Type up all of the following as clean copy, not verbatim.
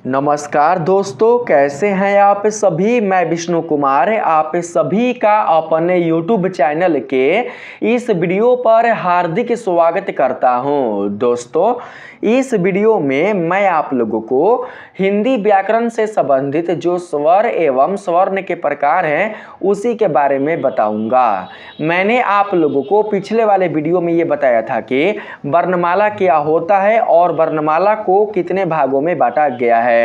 नमस्कार दोस्तों, कैसे हैं आप सभी। मैं विष्णु कुमार आप सभी का अपने YouTube चैनल के इस वीडियो पर हार्दिक स्वागत करता हूं। दोस्तों, इस वीडियो में मैं आप लोगों को हिंदी व्याकरण से संबंधित जो स्वर एवं स्वर्ण के प्रकार हैं उसी के बारे में बताऊंगा। मैंने आप लोगों को पिछले वाले वीडियो में ये बताया था कि वर्णमाला क्या होता है और वर्णमाला को कितने भागों में बांटा गया है।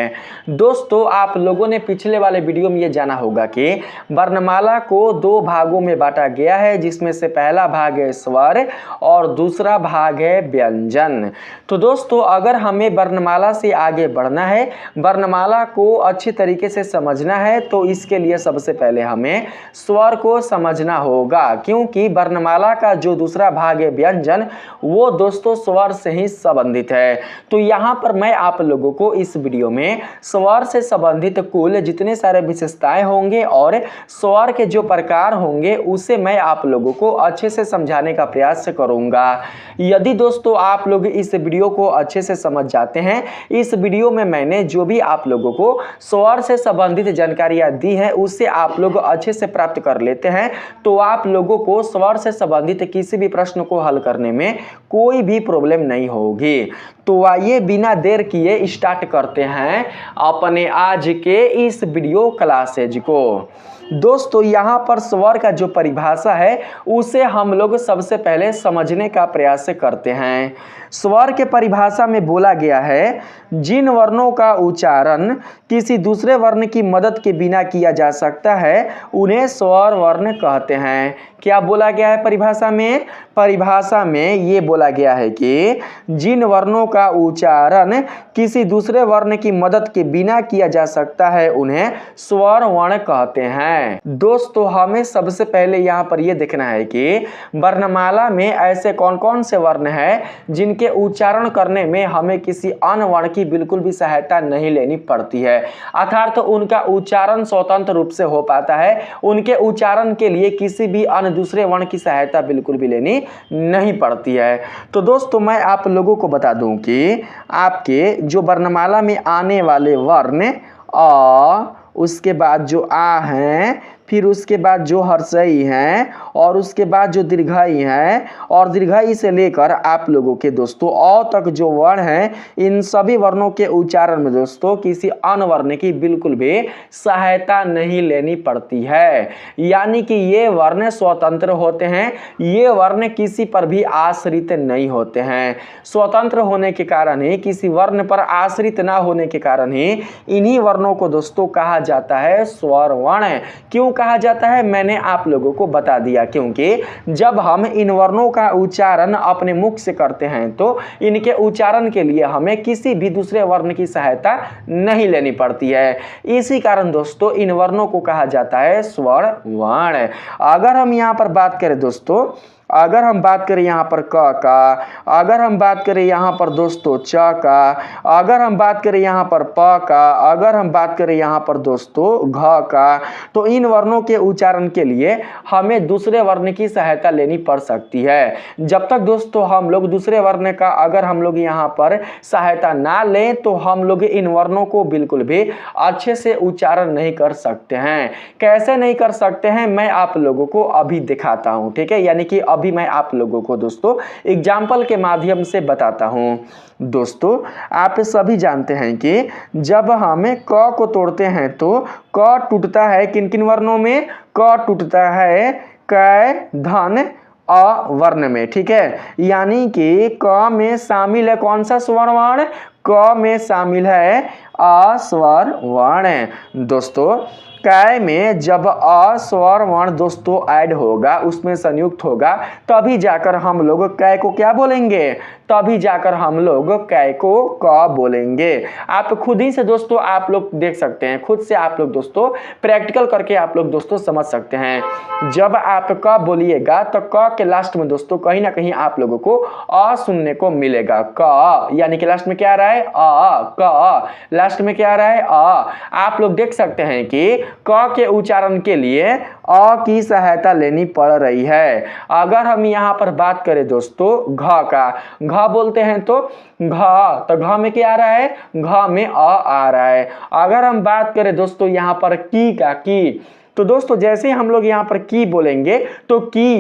दोस्तों, आप लोगों ने पिछले वाले वीडियो में ये जाना होगा कि वर्णमाला को दो भागों में बांटा गया है, जिसमें से पहला भाग है स्वर और दूसरा भाग है व्यंजन। तो दोस्तों, अगर हमें वर्णमाला से आगे बढ़ना है, वर्णमाला को अच्छी तरीके से समझना है, तो इसके लिए सबसे पहले हमें स्वर को समझना होगा, क्योंकि वर्णमाला का जो दूसरा भाग है व्यंजन, वो दोस्तों स्वर से ही संबंधित है। तो यहाँ पर मैं आप लोगों को इस वीडियो में स्वर से संबंधित कुल जितने सारे विशेषताएं होंगे और स्वर के जो प्रकार होंगे उसे मैं आप लोगों को अच्छे से समझाने का प्रयास करूंगा। यदि दोस्तों आप लोग इस वीडियो को अच्छे से समझ जाते हैं, इस वीडियो में मैंने जो भी आप लोगों को स्वर से संबंधित जानकारियां दी हैं उससे आप लोग अच्छे से प्राप्त कर लेते हैं, तो आप लोगों को स्वर से संबंधित किसी भी प्रश्न को हल करने में कोई भी प्रॉब्लम नहीं होगी। तो आइए बिना देर किए स्टार्ट करते हैं अपने आज के इस वीडियो क्लासेज को। दोस्तों, यहाँ पर स्वर का जो परिभाषा है उसे हम लोग सबसे पहले समझने का प्रयास करते हैं। स्वर के परिभाषा में बोला गया है, जिन वर्णों का उच्चारण किसी दूसरे वर्ण की मदद के बिना किया जा सकता है उन्हें स्वर वर्ण कहते हैं। क्या बोला गया है परिभाषा में? परिभाषा में ये बोला गया है कि जिन वर्णों का उच्चारण किसी दूसरे वर्ण की मदद के बिना किया जा सकता है उन्हें स्वर वर्ण कहते हैं। दोस्तों, हमें सबसे पहले यहाँ पर यह देखना है कि वर्णमाला में ऐसे कौन कौन से वर्ण हैं जिनके उच्चारण करने में हमें किसी अन्य वर्ण की बिल्कुल भी सहायता नहीं लेनी पड़ती है, अर्थात उनका उच्चारण स्वतंत्र रूप से हो पाता है। उनके उच्चारण के लिए किसी भी अन्य दूसरे वर्ण की सहायता बिल्कुल भी लेनी नहीं पड़ती है। तो दोस्तों, मैं आप लोगों को बता दूं कि आपके जो वर्णमाला में आने वाले वर्ण अ, उसके बाद जो आ हैं, फिर उसके बाद जो हर्षई हैं और उसके बाद जो दीर्घई हैं, और दीर्घई से लेकर आप लोगों के दोस्तों अ तक जो वर्ण हैं, इन सभी वर्णों के उच्चारण में दोस्तों किसी अन्य वर्ण की बिल्कुल भी सहायता नहीं लेनी पड़ती है। यानी कि ये वर्ण स्वतंत्र होते हैं, ये वर्ण किसी पर भी आश्रित नहीं होते हैं। स्वतंत्र होने के कारण ही, किसी वर्ण पर आश्रित ना होने के कारण ही इन्हीं वर्णों को दोस्तों कहा जाता है स्वर वर्ण। क्यों कहा जाता है मैंने आप लोगों को बता दिया, क्योंकि जब हम इन वर्णों का उच्चारण अपने मुख से करते हैं तो इनके उच्चारण के लिए हमें किसी भी दूसरे वर्ण की सहायता नहीं लेनी पड़ती है। इसी कारण दोस्तों इन वर्णों को कहा जाता है स्वर वर्ण। अगर हम यहाँ पर बात करें दोस्तों, अगर हम बात करें यहाँ पर क का, अगर हम बात करें यहाँ पर दोस्तों च का, अगर हम बात करें यहाँ पर प का, अगर हम बात करें यहाँ पर दोस्तों घ का, तो इन वर्णों के उच्चारण के लिए हमें दूसरे वर्ण की सहायता लेनी पड़ सकती है। जब तक दोस्तों हम लोग दूसरे वर्ण का अगर हम लोग यहाँ पर सहायता ना लें तो हम लोग इन वर्णों को बिल्कुल भी अच्छे से उच्चारण नहीं कर सकते हैं। कैसे नहीं कर सकते हैं मैं आप लोगों को अभी दिखाता हूँ, ठीक है। यानी कि अभी मैं आप लोगों को दोस्तों एग्जाम्पल के माध्यम से बताता हूं। दोस्तों, आप सभी जानते हैं कि जब हमें क को तोड़ते हैं तो क टूटता है किन किन वर्णों में? क टूटता है क, धन, अ वर्ण में, ठीक है। यानी कि क में शामिल है कौन सा स्वर वर्ण? क में शामिल है अ स्वर वर्ण। दोस्तों, कै में जब अ स्वर वर्ण दोस्तों ऐड होगा, उसमें संयुक्त होगा, तभी जाकर हम लोग कै को क्या बोलेंगे? तभी जाकर हम लोग कै को क बोलेंगे। आप खुद ही से दोस्तों आप लोग देख सकते हैं, खुद से आप लोग दोस्तों प्रैक्टिकल करके आप लोग दोस्तों समझ सकते हैं। जब आप क बोलिएगा तो क के लास्ट में दोस्तों कहीं ना कहीं आप लोगों को अ सुनने को मिलेगा। क यानी कि लास्ट में क्या आ रहा है? अ। क लास्ट में क्या आ रहा है? अ। आप लोग देख सकते हैं कि क के उच्चारण के लिए अ की सहायता लेनी पड़ रही है। अगर हम यहाँ पर बात करें दोस्तों घ का, घ घ बोलते हैं तो घ में क्या आ रहा है, घ में आ रहा है। अगर हम बात करें दोस्तों यहाँ पर की का, की, तो दोस्तों जैसे हम लोग यहाँ पर की बोलेंगे तो की,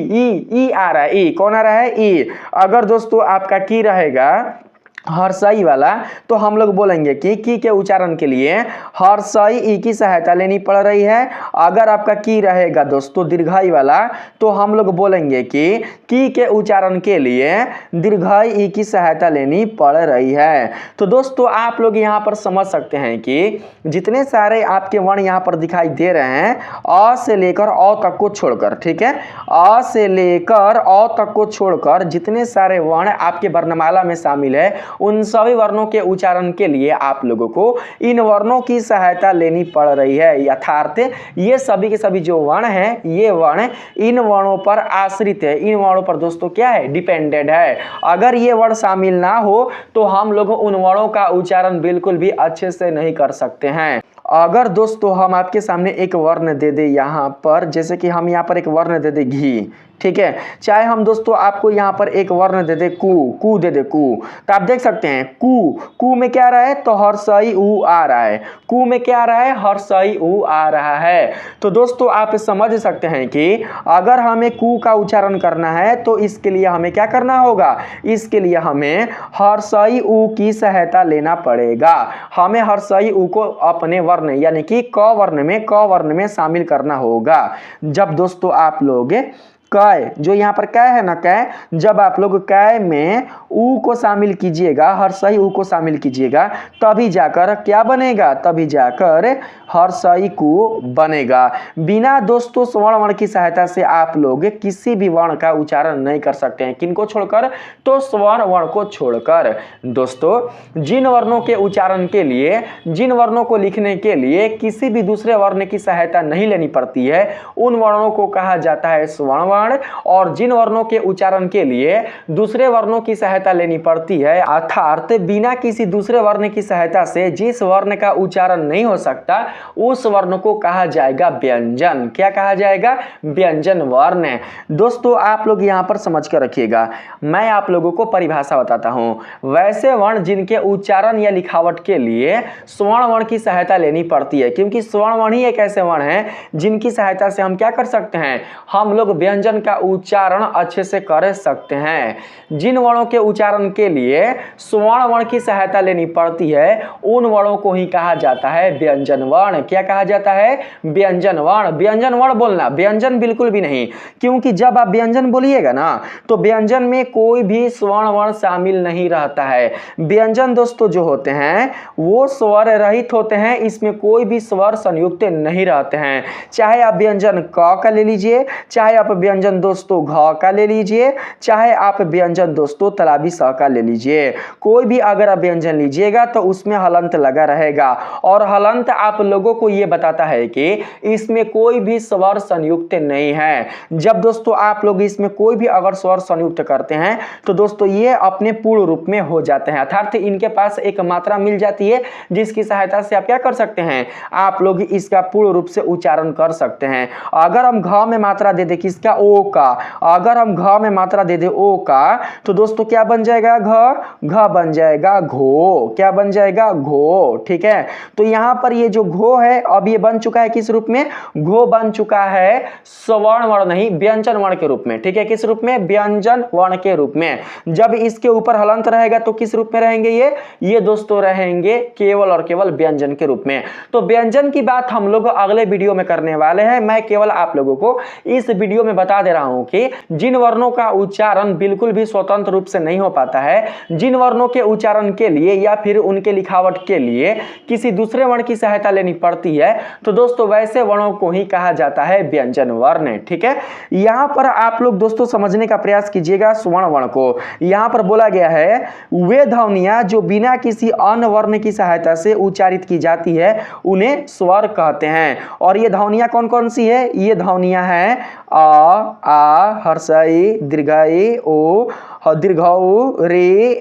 ई आ रहा है, ई कौन आ रहा है, ई। अगर दोस्तों आपका की रहेगा हर्षई वाला तो हम लोग बोलेंगे कि की के उच्चारण के लिए हर्षई ई की सहायता लेनी पड़ रही है। अगर आपका की रहेगा दोस्तों दीर्घई वाला तो हम लोग बोलेंगे कि की के उच्चारण के लिए दीर्घई ई की सहायता लेनी पड़ रही है। तो दोस्तों आप लोग यहाँ पर समझ सकते हैं कि जितने सारे आपके वर्ण यहाँ पर दिखाई दे रहे हैं अ से लेकर अ तक को छोड़कर, ठीक है, अ से लेकर अ तक को छोड़कर जितने सारे वर्ण आपके वर्णमाला में शामिल है उन सभी वर्णों के उच्चारण के लिए आप लोगों को इन वर्णों की सहायता लेनी पड़ रही है। यथार्थ ये सभी के सभी जो वर्ण हैं ये वर्ण इन वर्णों पर आश्रित है, इन वर्णों पर दोस्तों क्या है, डिपेंडेंट है। अगर ये वर्ण शामिल ना हो तो हम लोग उन वर्णों का उच्चारण बिल्कुल भी अच्छे से नहीं कर सकते हैं। अगर दोस्तों हम आपके सामने एक वर्ण दे दे यहाँ पर, जैसे कि हम यहाँ पर एक वर्ण दे दे घी, ठीक है, चाहे हम दोस्तों आपको यहाँ पर एक वर्ण दे दे कू दे दे कू, तो आप देख सकते हैं कू में क्या आ रहा है, तो हर्षई ऊ आ रहा है, कू में क्या आ रहा है, हर्षई ऊ आ रहा है। तो दोस्तों आप समझ सकते हैं कि अगर हमें कू का उच्चारण करना है तो इसके लिए हमें क्या करना होगा, इसके लिए हमें हर्षई ऊ की सहायता लेना पड़ेगा। हमें हर्षई ऊ को अपने वर्ण यानी कि क वर्ण में शामिल करना होगा। जब दोस्तों आप लोग कै, जो यहाँ पर कै है ना, कै, जब आप लोग कै में ऊ को शामिल कीजिएगा, हर्षई ऊ को शामिल कीजिएगा, तभी जाकर क्या बनेगा, तभी जाकर हर्षई कू बनेगा। बिना दोस्तों स्वर्ण वर्ण की सहायता से आप लोग किसी भी वर्ण का उच्चारण नहीं कर सकते हैं। किनको छोड़कर, तो स्वर्ण वर्ण को छोड़कर। दोस्तों जिन वर्णों के उच्चारण के लिए, जिन वर्णों को लिखने के लिए किसी भी दूसरे वर्ण की सहायता नहीं लेनी पड़ती है उन वर्णों को कहा जाता है स्वर्ण वर्ण। और जिन वर्णों के उच्चारण के लिए दूसरे वर्णों की सहायता लेनी पड़ती है, अर्थात बिना किसी दूसरे वर्ण की सहायता से जिस वर्ण का उच्चारण नहीं हो सकता उस वर्ण को कहा जाएगा व्यंजन। क्या कहा जाएगा, व्यंजन वर्ण। दोस्तों आप लोग यहां पर समझ कर रखिएगा, मैं आप लोगों को परिभाषा बताता हूं। वैसे वर्ण जिनके उच्चारण या लिखावट के लिए स्वर्ण वर्ण की सहायता लेनी पड़ती है, क्योंकि स्वर्ण वर्ण ही एक ऐसे वर्ण है जिनकी सहायता से हम क्या कर सकते हैं, हम लोग व्यंजन का उच्चारण अच्छे से कर सकते हैं। जिन वर्णों के उच्चारण के लिए स्वर्ण वर्ण की सहायता लेनी पड़ती है उन वर्णों को ही कहा जाता है व्यंजन वर्ण। क्या कहा जाता है, व्यंजन वर्ण। व्यंजन वर्ण बोलना, व्यंजन बिल्कुल भी नहीं, क्योंकि जब आप व्यंजन बोलिएगा ना तो व्यंजन में कोई भी स्वर्ण वर्ण शामिल नहीं रहता है। व्यंजन दोस्तों जो होते हैं वो स्वर रहित होते हैं, इसमें कोई भी स्वर संयुक्त नहीं रहते हैं। चाहे आप व्यंजन क का ले लीजिए, चाहे आप व्यंजन दोस्तों घ का ले लीजिए, चाहे आप व्यंजन दोस्तों तलाबी स का ले लीजिए, कोई भी अगर आप व्यंजन लीजिएगा तो उसमें हलंत लगा रहेगा। और हलंत आप लोगों को यह बताता है कि इसमें कोई भी स्वर संयुक्त नहीं है। जब दोस्तों आप लोग इसमें कोई भी अगर स्वर संयुक्त करते हैं तो दोस्तों ये अपने पूर्ण रूप में हो जाते हैं, अर्थात इनके पास एक मात्रा मिल जाती है जिसकी सहायता से आप क्या कर सकते हैं, आप लोग इसका पूर्ण रूप से उच्चारण कर सकते हैं। अगर हम घ में मात्रा दे दे किसका, ओ का, अगर हम घ में मात्रा दे दे ओ का तो दोस्तों क्या बन जाएगा, घ बन जाएगा घो। क्या बन जाएगा, घो। ठीक है, तो यहां पर ये जो घो है अब ये बन चुका है किस रूप में, घो बन चुका है स्वर्ण वर्ण नहीं व्यंजन वर्ण के रूप में। ठीक है, किस रूप में, व्यंजन वर्ण के रूप में। जब इसके ऊपर हलंत रहेगा तो किस रूप में रहेंगे ये दोस्तों रहेंगे केवल और केवल व्यंजन के रूप में। तो व्यंजन की बात हम लोग अगले वीडियो में करने वाले हैं। मैं केवल आप लोगों को इस वीडियो में बता दे रहा हूं कि जिन वर्णों का उच्चारण बिल्कुल भी स्वतंत्र रूप से नहीं हो पाता है, जिन वर्णों के उच्चारण के लिए या फिर उनके लिखावट के लिए किसी दूसरे वर्ण की सहायता लेनी पड़ती है, तो दोस्तों वैसे वर्णों को ही कहा जाता है व्यंजन वर्ण। ठीक है, यहां पर आप लोग दोस्तों समझने का प्रयास कीजिएगा स्वर्ण वर्ण को। यहां पर बोला गया है वे ध्वनियां जो बिना किसी अन्य वर्ण की सहायता से उच्चारित की जाती है उन्हें स्वर कहते हैं। और ये ध्वनियां कौन कौन सी है, ये ध्वनियां हैं आ, हर्षई, दीर्घई, ओ, दीर्घऊ, रे,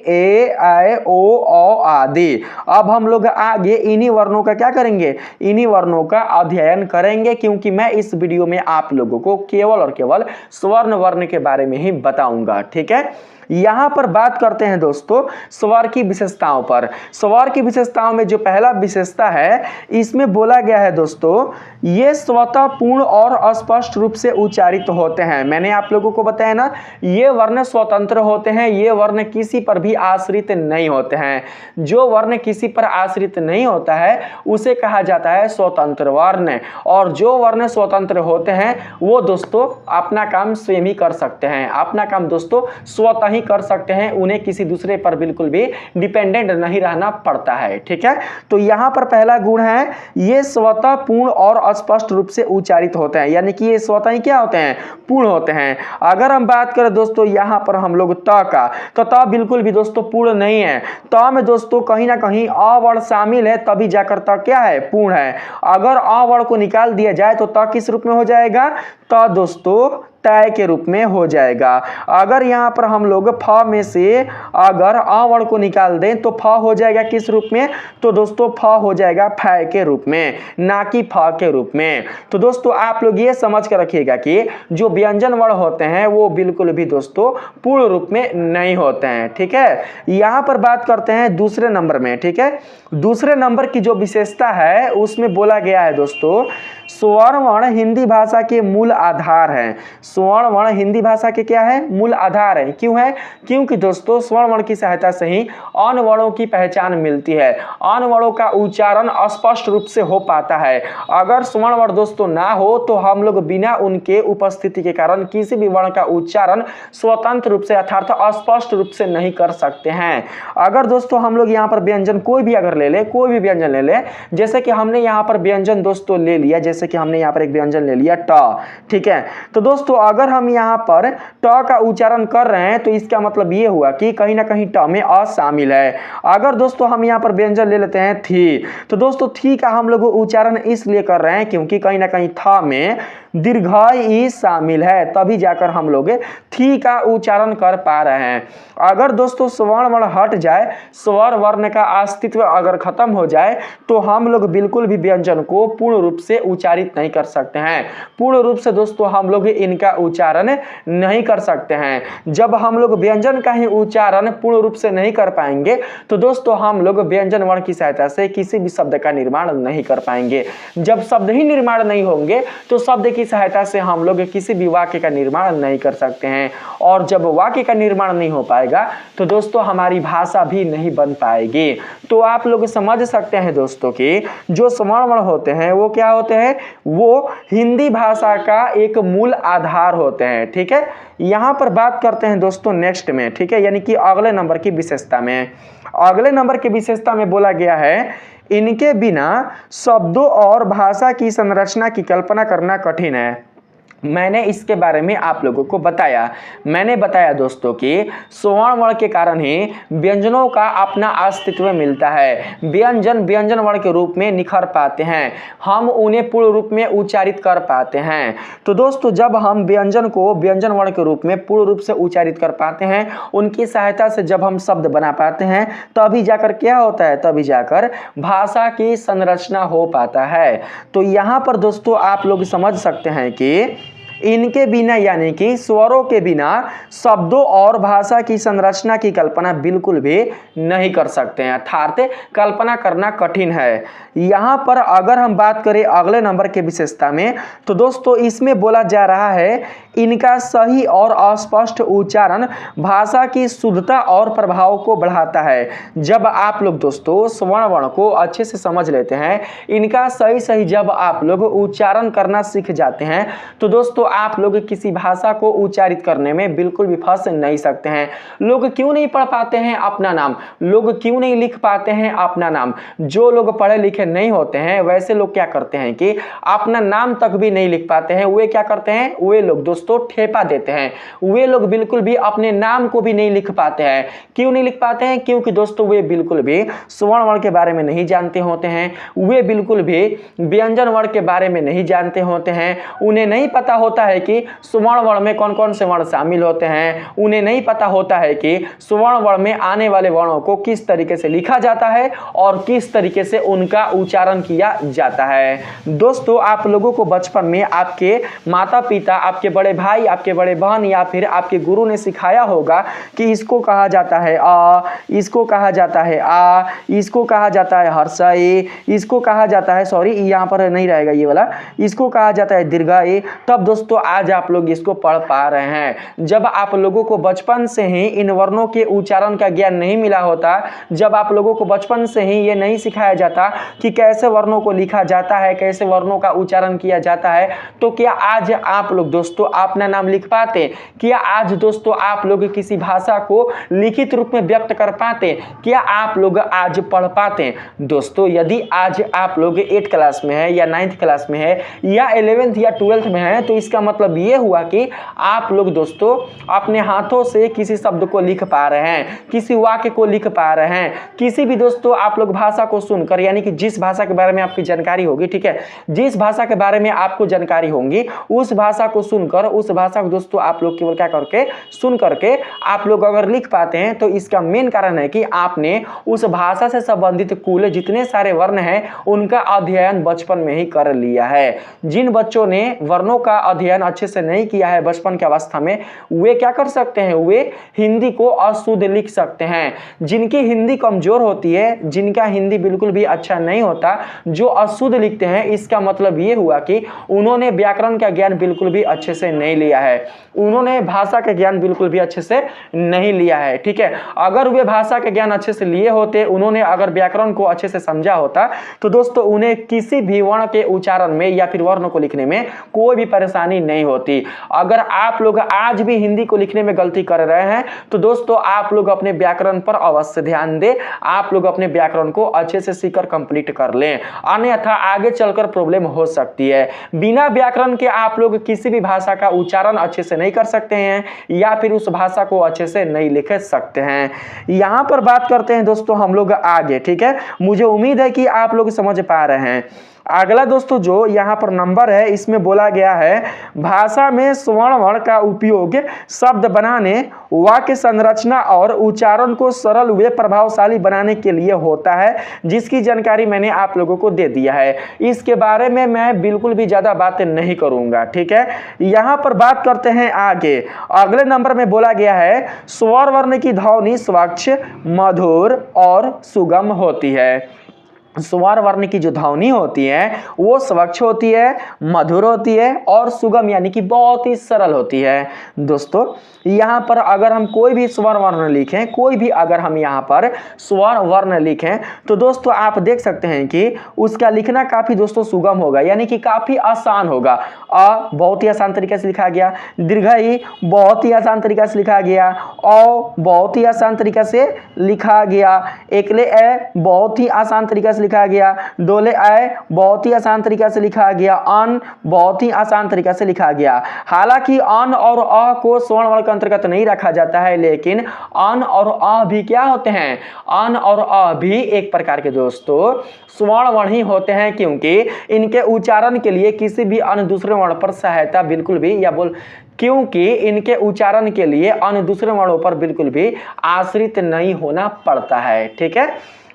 ए, ऐ, ओ, औ आदि। अब हम लोग आगे इन्हीं वर्णों का क्या करेंगे, इन्हीं वर्णों का अध्ययन करेंगे, क्योंकि मैं इस वीडियो में आप लोगों को केवल और केवल स्वर्ण वर्ण के बारे में ही बताऊंगा। ठीक है, यहाँ पर बात करते हैं दोस्तों स्वर की विशेषताओं पर। स्वर की विशेषताओं में जो पहला विशेषता है, इसमें बोला गया है दोस्तों, ये स्वतः पूर्ण और स्पष्ट रूप से उच्चारित होते हैं। मैंने आप लोगों को बताया ना, ये वर्ण स्वतंत्र होते हैं, ये वर्ण किसी पर भी आश्रित नहीं होते हैं। जो वर्ण किसी पर आश्रित नहीं होता है उसे कहा जाता है स्वतंत्र वर्ण, और जो वर्ण स्वतंत्र होते हैं वो दोस्तों अपना काम स्वयं ही कर सकते हैं, अपना काम दोस्तों स्वतः ही कर सकते हैं, उन्हें किसी दूसरे पर बिल्कुल भी डिपेंडेंट नहीं रहना पड़ता है। ठीक है, तो यहां पर पहला गुण है, ये स्वतः पूर्ण और स्पष्ट रूप से उच्चारित होते हैं, यानी कि ये स्वतः ही क्या होते हैं, पूर्ण होते हैं। अगर हम बात करें दोस्तों यहां पर हम लोग त का, तो त बिल्कुल भी दोस्तों पूर्ण नहीं है। त में दोस्तों कहीं ना कहीं अ वर्ण शामिल है, तभी जाकर त क्या है, पूर्ण है। अगर अ वर्ण को निकाल दिया जाए तो त किस रूप में हो जाएगा, त दोस्तों तय के रूप में हो जाएगा। अगर यहाँ पर हम लोग फ में से अगर अ वर्ण को निकाल दें तो फ हो जाएगा किस रूप में, तो दोस्तों फ हो जाएगा फ के रूप में, ना कि फ के रूप में। तो दोस्तों आप लोग ये समझ कर रखिएगा कि जो व्यंजन वर्ण होते हैं वो बिल्कुल भी दोस्तों पूर्ण रूप में नहीं होते हैं। ठीक है, यहाँ पर बात करते हैं दूसरे नंबर में। ठीक है, दूसरे नंबर की जो विशेषता है उसमें बोला गया है दोस्तों, स्वर्ण वर्ण हिंदी भाषा के मूल आधार है। स्वर्ण वर्ण हिंदी भाषा के क्या है, मूल आधार है। क्यों है, क्योंकि दोस्तों स्वर्ण वर्ण की सहायता से ही अन्य वर्णों की पहचान मिलती है, अन्य वर्णों का उच्चारण स्पष्ट रूप से हो पाता है। अगर स्वर्ण वर्ण दोस्तों ना हो तो हम लोग बिना उनके उपस्थिति के कारण किसी भी वर्ण का उच्चारण स्वतंत्र रूप से अर्थात स्पष्ट रूप से नहीं कर सकते हैं। अगर दोस्तों हम लोग यहाँ पर व्यंजन कोई भी अगर ले ले, कोई भी व्यंजन ले ले, जैसे कि हमने यहाँ पर व्यंजन दोस्तों ले लिया, जैसे कि हमने यहाँ पर एक व्यंजन ले लिया ट। ठीक है, तो दोस्तों अगर हम यहाँ पर ट का उच्चारण कर रहे हैं तो इसका मतलब ये हुआ कि कहीं ना कहीं ट में अ शामिल है। अगर दोस्तों हम यहाँ पर व्यंजन ले लेते हैं थी, तो दोस्तों थी का हम लोग उच्चारण इसलिए कर रहे हैं क्योंकि कहीं ना कहीं था में दीर्घाई ई शामिल है, तभी जाकर हम लोग थी का उच्चारण कर पा रहे हैं। अगर दोस्तों स्वर्ण वर्ण हट जाए, स्वर वर्ण का अस्तित्व अगर खत्म हो जाए, तो हम लोग बिल्कुल भी व्यंजन को पूर्ण रूप से उच्चारित नहीं कर सकते हैं। पूर्ण रूप से दोस्तों हम लोग इनका उच्चारण नहीं कर सकते हैं। जब हम लोग व्यंजन का ही उच्चारण पूर्ण रूप से नहीं कर पाएंगे तो दोस्तों हम लोग व्यंजन वर्ण की सहायता से किसी भी शब्द का निर्माण नहीं कर पाएंगे। जब शब्द ही निर्माण नहीं होंगे तो शब्द की सहायता से हम लोग किसी भी वाक्य का निर्माण नहीं कर सकते हैं, और जब वाक्य का निर्माण नहीं हो पाएगा तो दोस्तों हमारी भाषा भी नहीं बन पाएगी। तो आप लोग समझ सकते हैं दोस्तों कि जो स्वर्ण वर्ण होते हैं वो क्या होते हैं, वो हिंदी भाषा का एक मूल आधार होते हैं। ठीक है, यहाँ पर बात करते हैं दोस्तों नेक्स्ट में। ठीक है, यानी कि अगले नंबर की विशेषता में, अगले नंबर की विशेषता में बोला गया है, इनके बिना शब्दों और भाषा की संरचना की कल्पना करना कठिन है। मैंने इसके बारे में आप लोगों को बताया, मैंने बताया दोस्तों कि स्वर्ण वर्ण के कारण ही व्यंजनों का अपना अस्तित्व मिलता है। व्यंजन व्यंजन वर्ण के रूप में निखर पाते हैं, हम उन्हें पूर्ण रूप में उच्चारित कर पाते हैं। तो दोस्तों जब हम व्यंजन को व्यंजन वर्ण के रूप में पूर्ण रूप से उच्चारित कर पाते हैं, उनकी सहायता से जब हम शब्द बना पाते हैं, तभी जाकर क्या होता है, तभी जाकर भाषा की संरचना हो पाता है। तो यहाँ पर दोस्तों आप लोग समझ सकते हैं कि इनके बिना यानी कि स्वरों के बिना शब्दों और भाषा की संरचना की कल्पना बिल्कुल भी नहीं कर सकते हैं, अर्थात कल्पना करना कठिन है। यहाँ पर अगर हम बात करें अगले नंबर के विशेषता में, तो दोस्तों इसमें बोला जा रहा है, इनका सही और अस्पष्ट उच्चारण भाषा की शुद्धता और प्रभाव को बढ़ाता है। जब आप लोग दोस्तों स्वर्ण वर्ण को अच्छे से समझ लेते हैं, इनका सही सही जब आप लोग उच्चारण करना सीख जाते हैं, तो दोस्तों आप लोग किसी भाषा को उच्चारित करने में बिल्कुल भी फंस नहीं सकते हैं। लोग क्यों नहीं पढ़ पाते हैं अपना नाम, लोग क्यों नहीं लिख पाते हैं अपना नाम, जो लोग पढ़े लिखे नहीं होते हैं वैसे लोग क्या करते हैं कि अपना नाम तक भी नहीं लिख पाते हैं। वे क्या करते हैं, वे लोग दोस्तों ठेपा देते हैं, वे लोग बिल्कुल भी अपने नाम को भी नहीं लिख पाते हैं। क्यों नहीं लिख पाते हैं, क्योंकि दोस्तों वे बिल्कुल भी स्वर्ण वर्ण के बारे में नहीं जानते होते हैं, वे बिल्कुल भी व्यंजन वर्ण के बारे में नहीं जानते होते हैं, उन्हें नहीं पता होता होता है कि स्वर्ण वर्ण में कौन कौन से वर्ण शामिल होते हैं, उन्हें नहीं पता होता है कि स्वर्ण वर्ण में आने वाले वर्णों को किस तरीके से लिखा जाता है और किस तरीके से उनका उच्चारण किया जाता है। दोस्तों, आप लोगों को बचपन में आपके माता पिता, आपके बड़े भाई, आपके बड़े बहन या फिर आपके गुरु ने सिखाया होगा कि इसको कहा जाता है अ, इसको कहा जाता है आ, इसको कहा जाता है हर्ष ए, इसको कहा जाता है, सॉरी यहाँ पर नहीं रहेगा ये वाला, इसको कहा जाता है दीर्घा ए। तब दोस्तों आज आप लोग इसको पढ़ पा रहे हैं। जब आप लोगों को बचपन से ही इन वर्णों के उच्चारण का ज्ञान नहीं मिला होता, जब आप लोगों को बचपन से ही ये नहीं सिखाया जाता कि कैसे वर्णों को लिखा जाता है, कैसे वर्णों का उच्चारण किया जाता है, तो क्या आज आप लोग दोस्तों अपना नाम लिख पाते? क्या आज दोस्तों आप लोग किसी भाषा को लिखित रूप में व्यक्त कर पाते? क्या आप लोग आज पढ़ पाते? दोस्तों, यदि आज आप लोग 8th क्लास में है या 9th क्लास में है या 11th या 12th में है, तो इसका मतलब ये हुआ कि आप लोग दोस्तों अपने हाथों से किसी शब्द को लिख पा रहे हैं, किसी वाक्य को लिख पा रहे हैं, किसी भी दोस्तों आप लोग भाषा को सुनकर, यानी कि जिस भाषा के बारे में आपकी जानकारी होगी, ठीक है, जिस भाषा के बारे में आपको जानकारी होगी उस भाषा को सुनकर, उस भाषा को दोस्तों आप लोग केवल क्या करके सुन करके आप लोग अगर लिख पाते हैं, तो इसका मेन कारण है कि आपने उस भाषा से संबंधित कुल जितने सारे वर्ण हैं उनका अध्ययन बचपन में ही कर लिया है। जिन बच्चों ने वर्णों का अध्ययन अच्छे से नहीं किया है बचपन की अवस्था में, वे क्या कर सकते हैं, वे हिंदी को अशुद्ध लिख सकते हैं। जिनकी हिंदी कमजोर होती है, जिनका हिंदी बिल्कुल भी अच्छा नहीं होता, जो अशुद्ध लिखते हैं, इसका मतलब ये हुआ कि उन्होंने व्याकरण का ज्ञान बिल्कुल भी अच्छे से नहीं लिया है, उन्होंने भाषा का ज्ञान बिल्कुल भी अच्छे से नहीं लिया है। ठीक है, अगर वे भाषा का ज्ञान अच्छे से लिए होते, उन्होंने अगर व्याकरण को अच्छे से समझा होता, तो दोस्तों उन्हें किसी भी वर्ण के उच्चारण में या फिर वर्ण को लिखने में कोई भी परेशानी नहीं होती। अगर आप लोग आज भी हिंदी को लिखने में गलती कर रहे हैं, तो दोस्तों आप लोग अपने व्याकरण पर अवश्य ध्यान दें, आप लोग अपने व्याकरण को अच्छे से सीखकर कंप्लीट कर लें, अन्यथा आगे चलकर प्रॉब्लम हो सकती है। बिना व्याकरण के आप लोग किसी भी भाषा का उच्चारण अच्छे से नहीं कर सकते हैं या फिर उस भाषा को अच्छे से नहीं लिख सकते हैं। यहां पर बात करते हैं दोस्तों हम लोग आगे। ठीक है, मुझे उम्मीद है कि आप लोग समझ पा रहे हैं। अगला दोस्तों जो यहाँ पर नंबर है, इसमें बोला गया है भाषा में स्वर्ण वर्ण का उपयोग शब्द बनाने, वाक्य संरचना और उच्चारण को सरल व प्रभावशाली बनाने के लिए होता है, जिसकी जानकारी मैंने आप लोगों को दे दिया है। इसके बारे में मैं बिल्कुल भी ज्यादा बातें नहीं करूंगा। ठीक है, यहाँ पर बात करते हैं आगे। अगले नंबर में बोला गया है स्वर वर्ण की ध्वनि स्वच्छ, मधुर और सुगम होती है। स्वर वर्ण की जो ध्वनि होती है वो स्वच्छ होती है, मधुर होती है और सुगम यानी कि बहुत ही सरल होती है। दोस्तों यहाँ पर अगर हम कोई भी स्वर वर्ण लिखें, कोई भी अगर हम यहाँ पर स्वर वर्ण लिखें, तो दोस्तों आप देख सकते हैं कि उसका लिखना काफी दोस्तों सुगम होगा, यानी कि काफी आसान होगा। अ बहुत ही आसान तरीके से लिखा गया, दीर्घई बहुत ही आसान तरीके से लिखा गया, औ बहुत ही आसान तरीके से लिखा गया, एकले ए बहुत ही आसान तरीके से लिखा गया, डोले आए बहुत ही आसान तरीके से लिखा गया, अन बहुत ही आसान तरीके से लिखा गया। हालांकि अन और अ को स्वर्ण वर्ण के अंतर्गत नहीं रखा जाता है, लेकिन अन और अ भी क्या होते हैं, अन और अ भी एक प्रकार के दोस्तों स्वर्ण वर्ण ही होते हैं, क्योंकि इनके उच्चारण के लिए किसी भी अन्य दूसरे वर्ण पर सहायता बिल्कुल भी क्योंकि इनके उच्चारण के लिए अन्य दूसरे वर्णों पर बिल्कुल भी आश्रित नहीं होना पड़ता है। ठीक है,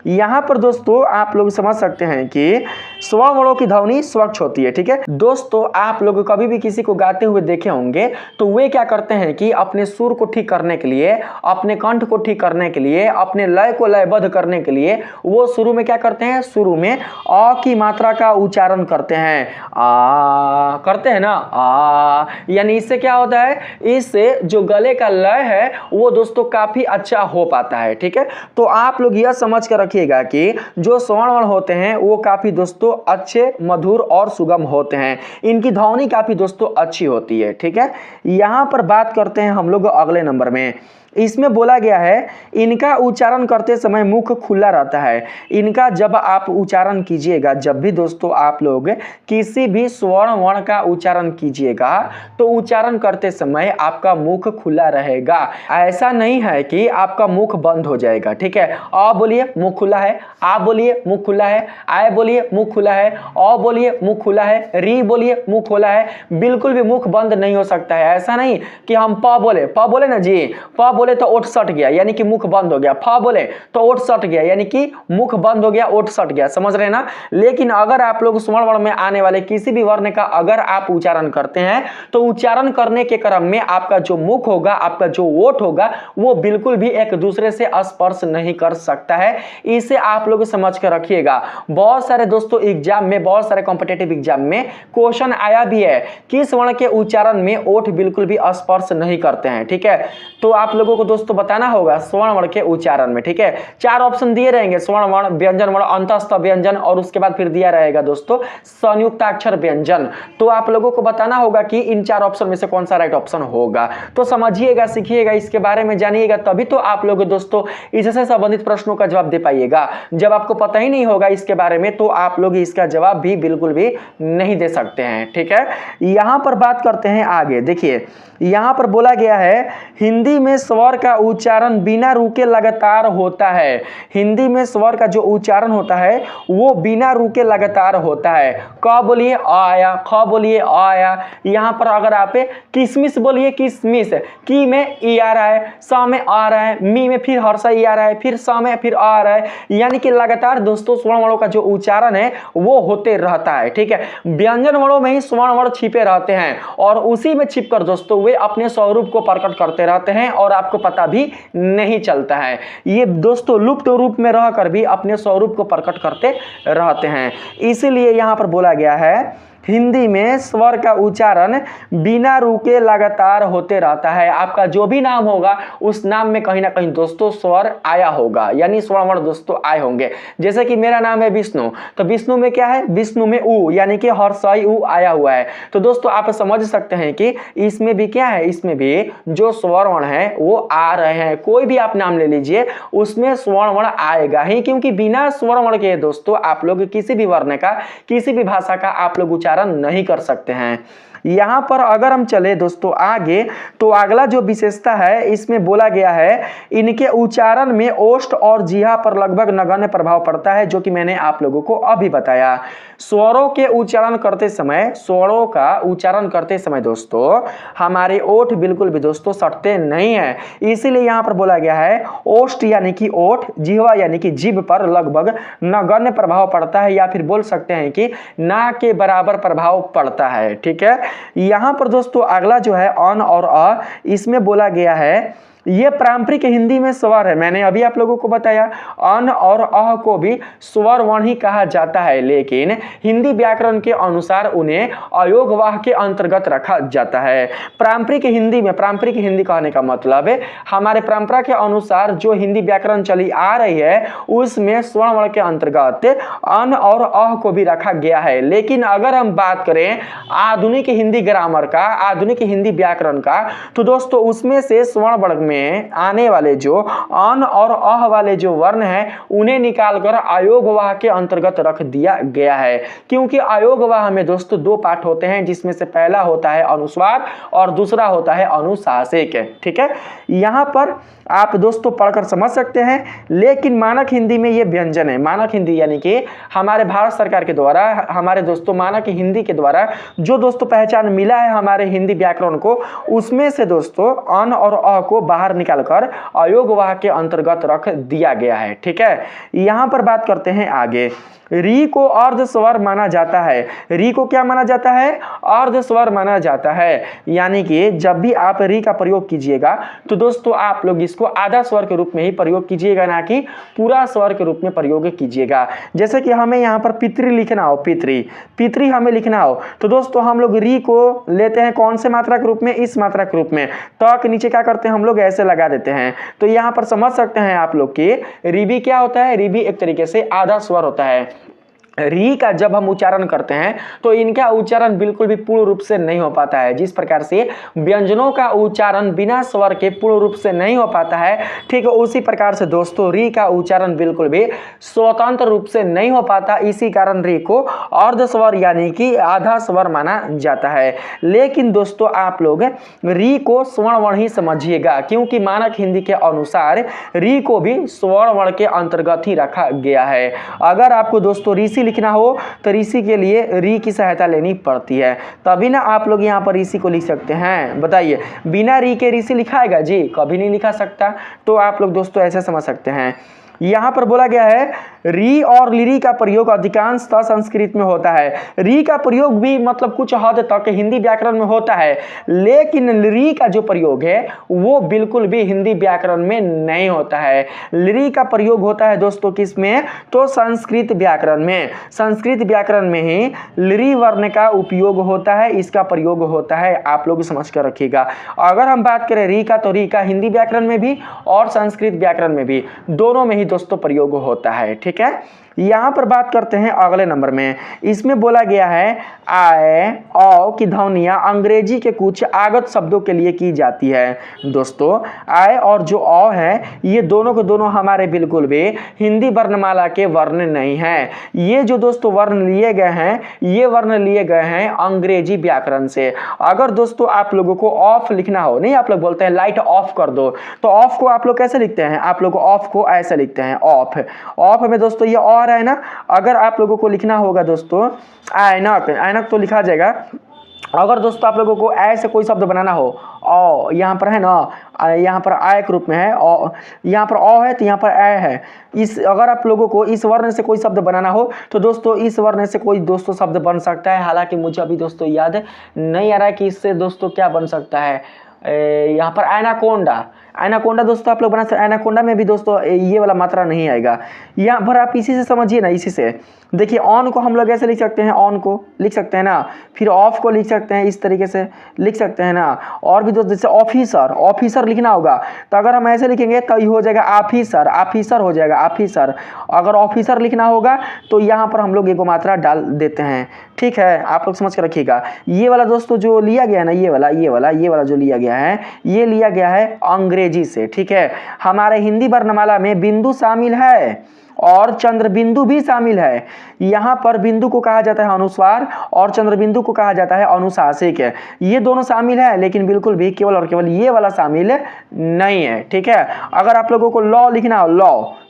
यहाँ पर दोस्तों आप लोग समझ सकते हैं कि स्वर वर्णों की ध्वनि स्वच्छ होती है। ठीक है दोस्तों, आप लोग कभी भी किसी को गाते हुए देखे होंगे तो वे क्या करते हैं कि अपने सुर को ठीक करने के लिए, अपने कंठ को ठीक करने के लिए, अपने लय को लयबद्ध करने के लिए वो शुरू में क्या करते हैं, शुरू में अ की मात्रा का उच्चारण करते हैं। आ करते हैं ना, आ, यानी इससे क्या होता है, इससे जो गले का लय है वो दोस्तों काफी अच्छा हो पाता है। ठीक है, तो आप लोग यह समझ कर रखिएगा कि जो स्वर्ण वर्ण होते हैं वो काफी दोस्तों अच्छे, मधुर और सुगम होते हैं, इनकी ध्वनि काफी दोस्तों अच्छी होती है। ठीक है, यहां पर बात करते हैं हम लोग अगले नंबर में। इसमें बोला गया है इनका उच्चारण करते समय मुख खुला रहता है। इनका जब आप उच्चारण कीजिएगा, जब भी दोस्तों आप लोग किसी भी स्वर्ण वर्ण का उच्चारण कीजिएगा तो उच्चारण करते समय आपका मुख खुला रहेगा। ऐसा नहीं है कि आपका मुख बंद हो जाएगा। ठीक है, अ बोलिए मुख खुला है, आ बोलिए मुख खुला है, आय बोलिए मुख खुला है, औ बोलिए मुख खुला है, री बोलिए मुख खुला है। बिल्कुल भी मुख बंद नहीं हो सकता है। ऐसा नहीं कि हम प बोले ना जी, प बोले तो ओठ सट गया यानी कि मुख बंद हो गया, फ बोले तो ओठ सट गया यानी कि मुख बंद हो गया, ओठ सट गया, समझ रहे ना। लेकिन अगर आप लोग स्वर्ण वर्ण में आने वाले किसी भी वर्ण का अगर आप उच्चारण करते हैं तो उच्चारण करने के क्रम में आपका जो मुख होगा, आपका जो ओठ होगा, वो बिल्कुल भी एक दूसरे से स्पर्श नहीं कर सकता है। इसे आप लोग समझ कर रखिएगा। बहुत सारे दोस्तों एग्जाम में, बहुत सारे कॉम्पिटेटिव एग्जाम में क्वेश्चन आया भी है किस वर्ण के उच्चारण में ओठ बिल्कुल भी स्पर्श नहीं करते हैं। ठीक है, तो आप लोगों को दोस्तों बताना होगा स्वर्ण वर्ण के उच्चारण में। ठीक है, 4 ऑप्शन दिए रहेंगे, स्वर्ण वर्ण, व्यंजन वर्ण, अंतस्थ व्यंजन और उसके बाद फिर दिया रहेगा दोस्तों संयुक्ताक्षर व्यंजन। तो आप लोगों को बताना होगा कि इन 4 ऑप्शन में से कौन सा राइट ऑप्शन होगा। तो समझिएगा, सीखिएगा, इसके बारे में जानिएगा, तभी तो आप लोग दोस्तों इससे संबंधित प्रश्नों का जवाब दे पाइएगा। जब आपको पता ही नहीं होगा इसके बारे में तो आप लोग इसका जवाब भी बिल्कुल भी नहीं दे सकते हैं। ठीक है, यहां पर बात करते हैं आगे। देखिए यहां पर बोला गया है हिंदी में स्वर का उच्चारण बिना रुके लगातार होता है। हिंदी में स्वर का जो उच्चारण होता है वो बिना रुके लगातार होता है। क बोलिए अ आया, ख बोलिए अ आया। यहां पर अगर आप किसमिस बोलिए किसमिस, की में ई आ रहा है, स में आ रहा है, मी में फिर हर्षा ई आ रहा है, फिर स में फिर आ रहा है, यानी कि लगातार दोस्तों स्वर्ण वर्णों का जो उच्चारण है वो होते रहता है। ठीक है, व्यंजन वर्णों में ही स्वर्ण वर्ण छिपे रहते हैं और उसी में छिपकर दोस्तों वे अपने स्वरूप को प्रकट करते रहते हैं और आपको पता भी नहीं चलता है। ये दोस्तों लुप्त रूप में रहकर भी अपने स्वरूप को प्रकट करते रहते हैं। इसीलिए यहां पर बोला गया है हिंदी में स्वर का उच्चारण बिना रुके लगातार होते रहता है। आपका जो भी नाम होगा उस नाम में कहीं ना कहीं दोस्तों स्वर आया होगा, यानी स्वर्ण वर्ण दोस्तों आए होंगे। जैसे कि मेरा नाम है विष्णु, तो विष्णु में क्या है, विष्णु में उ यानी कि हर्षई उ आया हुआ है। तो दोस्तों आप समझ सकते हैं कि इसमें भी क्या है, इसमें भी जो स्वर्ण वर्ण है वो आ रहे हैं। कोई भी आप नाम ले लीजिए उसमें स्वर्ण वर्ण आएगा ही, क्योंकि बिना स्वर्ण वर्ण के दोस्तों आप लोग किसी भी वर्ण का, किसी भी भाषा का आप लोग उच्चारण नहीं कर सकते हैं। यहां पर अगर हम चले दोस्तों आगे तो अगला जो विशेषता है इसमें बोला गया है इनके उच्चारण में ओष्ठ और जीहा पर लगभग नगण्य प्रभाव पड़ता है, जो कि मैंने आप लोगों को अभी बताया। स्वरों के उच्चारण करते समय, स्वरों का उच्चारण करते समय दोस्तों हमारे ओठ बिल्कुल भी दोस्तों सटते नहीं है। इसीलिए यहां पर बोला गया है ओष्ठ यानी कि ओठ, जिह्वा यानी कि जीभ पर लगभग नगण्य प्रभाव पड़ता है, या फिर बोल सकते हैं कि ना के बराबर प्रभाव पड़ता है। ठीक है, यहां पर दोस्तों अगला जो है अन और अ, इसमें बोला गया है ये पारंपरिक हिंदी में स्वर है। मैंने अभी आप लोगों को बताया अन और अह को भी स्वर वर्ण ही कहा जाता है, लेकिन हिंदी व्याकरण के अनुसार उन्हें अयोगवाह के अंतर्गत रखा जाता है। पारंपरिक हिंदी में, पारंपरिक हिंदी कहने का मतलब है हमारे परंपरा के अनुसार जो हिंदी व्याकरण चली आ रही है उसमें स्वर्ण वर्ण के अंतर्गत अन और अह को भी रखा गया है। लेकिन अगर हम बात करें आधुनिक हिंदी ग्रामर का, आधुनिक हिंदी व्याकरण का, तो दोस्तों उसमें से स्वर्ण वर्ग में आने वाले जो अन और अह वाले जो वर्ण हैं उन्हें निकालकर अयोगवाह के अंतर्गत रख दिया गया है। क्योंकि अयोगवाह में दोस्तों 2 पाठ होते हैं, जिसमें से पहला होता है अनुस्वार और दूसरा होता है अनुशासिक। ठीक है, यहां पर आप दोस्तों पढ़कर समझ सकते हैं, लेकिन मानक हिंदी में ये व्यंजन है। मानक हिंदी यानी कि हमारे भारत सरकार के द्वारा, हमारे दोस्तों मानक हिंदी के द्वारा जो दोस्तों पहचान मिला है हमारे हिंदी व्याकरण को, उसमें से दोस्तों अन और अ को बाहर निकालकर अयोगवाह के अंतर्गत रख दिया गया है। ठीक है, यहां पर बात करते हैं आगे। री को अर्ध स्वर माना जाता है। री को क्या माना जाता है, अर्ध स्वर माना जाता है। यानी कि जब भी आप री का प्रयोग कीजिएगा तो दोस्तों आप लोग इसको आधा स्वर के रूप में ही प्रयोग कीजिएगा, ना कि पूरा स्वर के रूप में प्रयोग कीजिएगा। जैसे कि हमें यहाँ पर पितरी लिखना हो, पितरी, पितरी हमें लिखना हो, तो दोस्तों हम लोग री को लेते हैं कौन से मात्रा के रूप में, इस मात्रा के रूप में। तक नीचे क्या करते हैं हम लोग ऐसे लगा देते हैं। तो यहाँ पर समझ सकते हैं आप लोग कि री भी क्या होता है, री भी एक तरीके से आधा स्वर होता है। री का जब हम उच्चारण करते हैं तो इनका उच्चारण बिल्कुल भी पूर्ण रूप से नहीं हो पाता है। जिस प्रकार से व्यंजनों का उच्चारण बिना स्वर के पूर्ण रूप से नहीं हो पाता है, ठीक है, उसी प्रकार से दोस्तों री का उच्चारण बिल्कुल भी स्वतंत्र रूप से नहीं हो पाता। इसी कारण री को अर्ध स्वर यानी कि आधा स्वर माना जाता है। लेकिन दोस्तों आप लोग री को स्वर्ण वर्ण ही समझिएगा, क्योंकि मानक हिंदी के अनुसार री को भी स्वर्ण वर्ण के अंतर्गत ही रखा गया है। अगर आपको दोस्तों ऋषि लिखना हो तो ऋषि के लिए री की सहायता लेनी पड़ती है, तभी ना आप लोग यहाँ पर ऋषि को लिख सकते हैं। बताइए, बिना री के ऋषि लिखाएगा जी? कभी नहीं लिखा सकता। तो आप लोग दोस्तों ऐसे समझ सकते हैं। यहाँ पर बोला गया है री और लिरी का प्रयोग अधिकांशतः संस्कृत में होता है। री का प्रयोग भी मतलब कुछ हद तक हिंदी व्याकरण में होता है, लेकिन लिरी का जो प्रयोग है वो बिल्कुल भी हिंदी व्याकरण में नहीं होता है। लिरी का प्रयोग होता है दोस्तों किस में? तो संस्कृत व्याकरण में। संस्कृत व्याकरण में ही लिरी वर्ण का उपयोग होता है, इसका प्रयोग होता है। आप लोग समझ कर रखिएगा। अगर हम बात करें री का, तो री का हिंदी व्याकरण में भी और संस्कृत व्याकरण में भी, दोनों में ही दोस्तों प्रयोग होता है। ठीक है, यहां पर बात करते हैं अगले नंबर में। इसमें बोला गया है आय औ की ध्वनियां अंग्रेजी के कुछ आगत शब्दों के लिए की जाती है। दोस्तों आय और जो औ है ये दोनों के दोनों हमारे बिल्कुल भी हिंदी वर्णमाला के वर्ण नहीं है। ये जो दोस्तों वर्ण लिए गए हैं, ये वर्ण लिए गए हैं अंग्रेजी व्याकरण से। अगर दोस्तों आप लोगों को ऑफ लिखना हो, नहीं आप लोग बोलते हैं लाइट ऑफ कर दो, तो ऑफ को आप लोग कैसे लिखते हैं? आप लोग ऑफ को ऐसे लिखते हैं ऑफ। ऑफ में दोस्तों ये और है ना। अगर आप लोगों को लिखना होगा दोस्तों ऐनक, ऐनक तो लिखा जाएगा। अगर दोस्तों आप लोगों को ऐसे कोई शब्द बनाना हो, औ यहाँ पर है ना, यहाँ पर आय के रूप में है, और यहाँ पर औ है तो यहाँ पर ऐ है। इस अगर आप लोगों को इस वर्ण से कोई शब्द बनाना हो तो दोस्तों इस वर्ण से कोई दोस्तों शब्द बन सकता है। हालांकि मुझे अभी दोस्तों याद नहीं आ रहा है कि इससे दोस्तों क्या बन सकता है। यहाँ पर एनाकोंडा, एनाकोंडा दोस्तों आप लोग बना सकते। एनाकोंडा में भी दोस्तों ये वाला मात्रा नहीं आएगा। यहाँ पर आप इसी से समझिए ना, इसी से देखिए। ऑन को हम लोग ऐसे लिख सकते हैं, ऑन को लिख सकते हैं ना, फिर ऑफ को लिख सकते हैं, इस तरीके से लिख सकते हैं ना। और भी दोस्तों जैसे ऑफिसर, ऑफिसर लिखना होगा तो अगर हम ऐसे लिखेंगे तो ये हो जाएगा ऑफिसर, ऑफिसर हो जाएगा ऑफिसर। अगर ऑफिसर लिखना होगा तो यहाँ पर हम लोग एक मात्रा डाल देते हैं। ठीक है, आप लोग समझ कर रखिएगा। ये वाला दोस्तों जो लिया गया है ना, ये वाला जो लिया गया है, ये लिया गया है अंग्रेजी से। ठीक है, हमारे हिंदी वर्णमाला में बिंदु शामिल है और चंद्र बिंदु भी शामिल है। यहाँ पर बिंदु को कहा जाता है अनुस्वार और चंद्र बिंदु को कहा जाता है अनुशासिक। ये दोनों शामिल है, लेकिन बिल्कुल भी केवल और केवल ये वाला शामिल नहीं है। ठीक है, अगर आप लोगों को लॉ लिखना हो,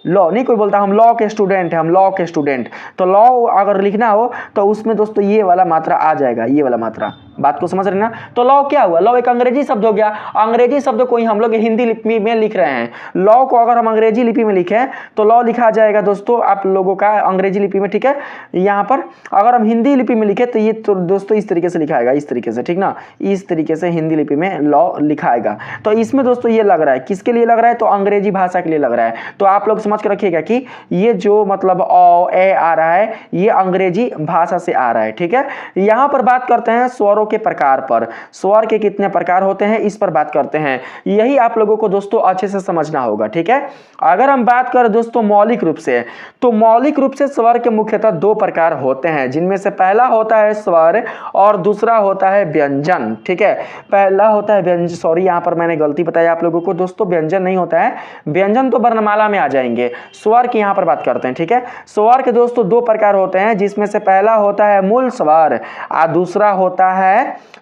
लॉ नहीं कोई बोलता हम लॉ के स्टूडेंट हैं, हम लॉ के स्टूडेंट, तो लॉ अगर लिखना हो तो उसमें दोस्तों ये वाला मात्रा आ जाएगा, ये वाला मात्रा। बात को समझ रहे ना। तो लॉ क्या हुआ? लॉ एक अंग्रेजी शब्द हो गया। अंग्रेजी शब्द को ही हम लोग हिंदी लिपि में लिख रहे हैं। लॉ को अगर हम अंग्रेजी लिपि में लिखें तो लॉ लिखा जाएगा दोस्तों आप लोगों का अंग्रेजी लिपि में। ठीक है, यहाँ पर अगर हम हिंदी लिपि में लिखे तो ये तो दोस्तों इस तरीके से लिखाएगा, इस तरीके से। ठीक ना, इस तरीके से हिंदी लिपि में लॉ लिखाएगा। तो इसमें दोस्तों ये लग रहा है, किसके लिए लग रहा है? तो अंग्रेजी भाषा के लिए लग रहा है। तो आप लोग समझ कर रखिएगा कि ये जो मतलब औ ए आ रहा है ये अंग्रेजी भाषा से आ रहा है। ठीक है, यहाँ पर बात करते हैं स्वरों के प्रकार पर। स्वर के कितने प्रकार होते हैं इस पर बात करते हैं। यही आप लोगों को दोस्तों अच्छे से समझना होगा। ठीक है, अगर हम बात करें दोस्तों मौलिक रूप से, तो मौलिक रूप से स्वर के मुख्यतः दो प्रकार होते हैं, जिनमें से पहला होता है स्वर और दूसरा होता है व्यंजन। ठीक है, पहला होता है व्यंजन, सॉरी यहाँ पर मैंने गलती बताई आप लोगों को दोस्तों, व्यंजन नहीं होता है, व्यंजन तो वर्णमाला में आ जाएंगे। स्वर की यहाँ पर बात करते हैं। ठीक है, स्वर के दोस्तों दो प्रकार होते हैं, जिसमें से पहला होता है मूल स्वर और दूसरा होता है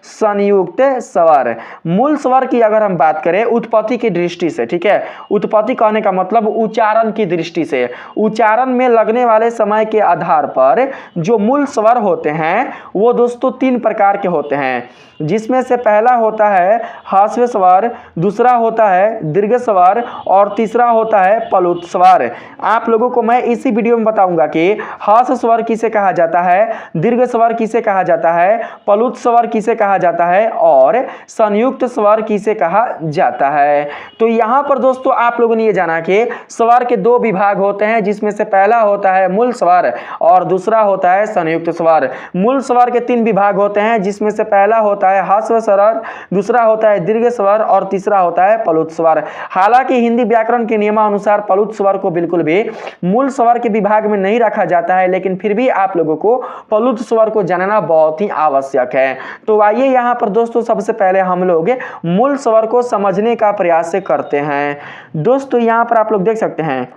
संयुक्त स्वर। मूल स्वर की अगर हम बात करें उत्पत्ति की दृष्टि से, ठीक है, उत्पत्ति कहने का मतलब उच्चारण की दृष्टि से, उच्चारण में लगने वाले समय के आधार पर जो मूल स्वर होते हैं वो दोस्तों तीन प्रकार के होते हैं, जिसमें से पहला होता है ह्रस्व स्वर, दूसरा होता है दीर्घ स्वर और तीसरा होता है प्लुत स्वर। आप लोगों को मैं इसी वीडियो में बताऊंगा कि ह्रस्व स्वर किसे कहा जाता है, दीर्घ स्वर किसे कहा जाता है, प्लुत स्वर स्वर किसे कहा जाता है और संयुक्त स्वर किसे कहा जाता है। तो यहां पर दोस्तों आप लोगों ने ये जाना कि स्वर के दो विभाग होते हैं, जिसमें से पहला होता है मूल स्वर और दूसरा होता है संयुक्त स्वर। मूल स्वर के तीन विभाग होते हैं, जिसमें से पहला होता है ह्रस्व स्वर, दूसरा होता है दीर्घ स्वर और तीसरा होता है प्लुत स्वर। हालांकि हिंदी व्याकरण के नियमानुसार प्लुत स्वर को बिल्कुल भी मूल स्वर के विभाग में नहीं रखा जाता है, लेकिन फिर भी आप लोगों को प्लुत स्वर को जानना बहुत ही आवश्यक है। तो आइए यहाँ पर दोस्तों सबसे पहले हम लोग मूल स्वर को समझने का प्रयास करते हैं। दोस्तों यहाँ पर आप लोग देख सकते हैं,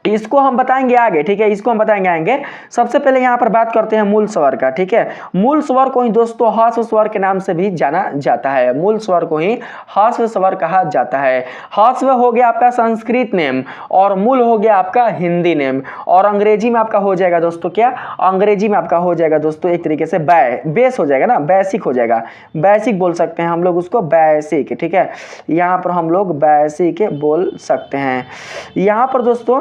इसको हम बताएंगे आगे, ठीक है, इसको हम बताएंगे आगे। सबसे पहले यहाँ पर बात करते हैं मूल स्वर का, ठीक है। मूल स्वर को ही दोस्तों ह्रस्व स्वर के नाम से भी जाना जाता है। मूल स्वर को ही ह्रस्व स्वर कहा जाता है। ह्रस्व हो गया आपका संस्कृत नेम और मूल हो गया आपका हिंदी नेम, और अंग्रेजी में आपका हो जाएगा दोस्तों क्या, अंग्रेजी में आपका हो जाएगा दोस्तों एक तरीके से बेस हो जाएगा ना, बेसिक हो जाएगा, बेसिक बोल सकते हैं हम लोग उसको, बेसिक, ठीक है। यहाँ पर हम लोग बेसिक बोल सकते हैं। यहाँ पर दोस्तों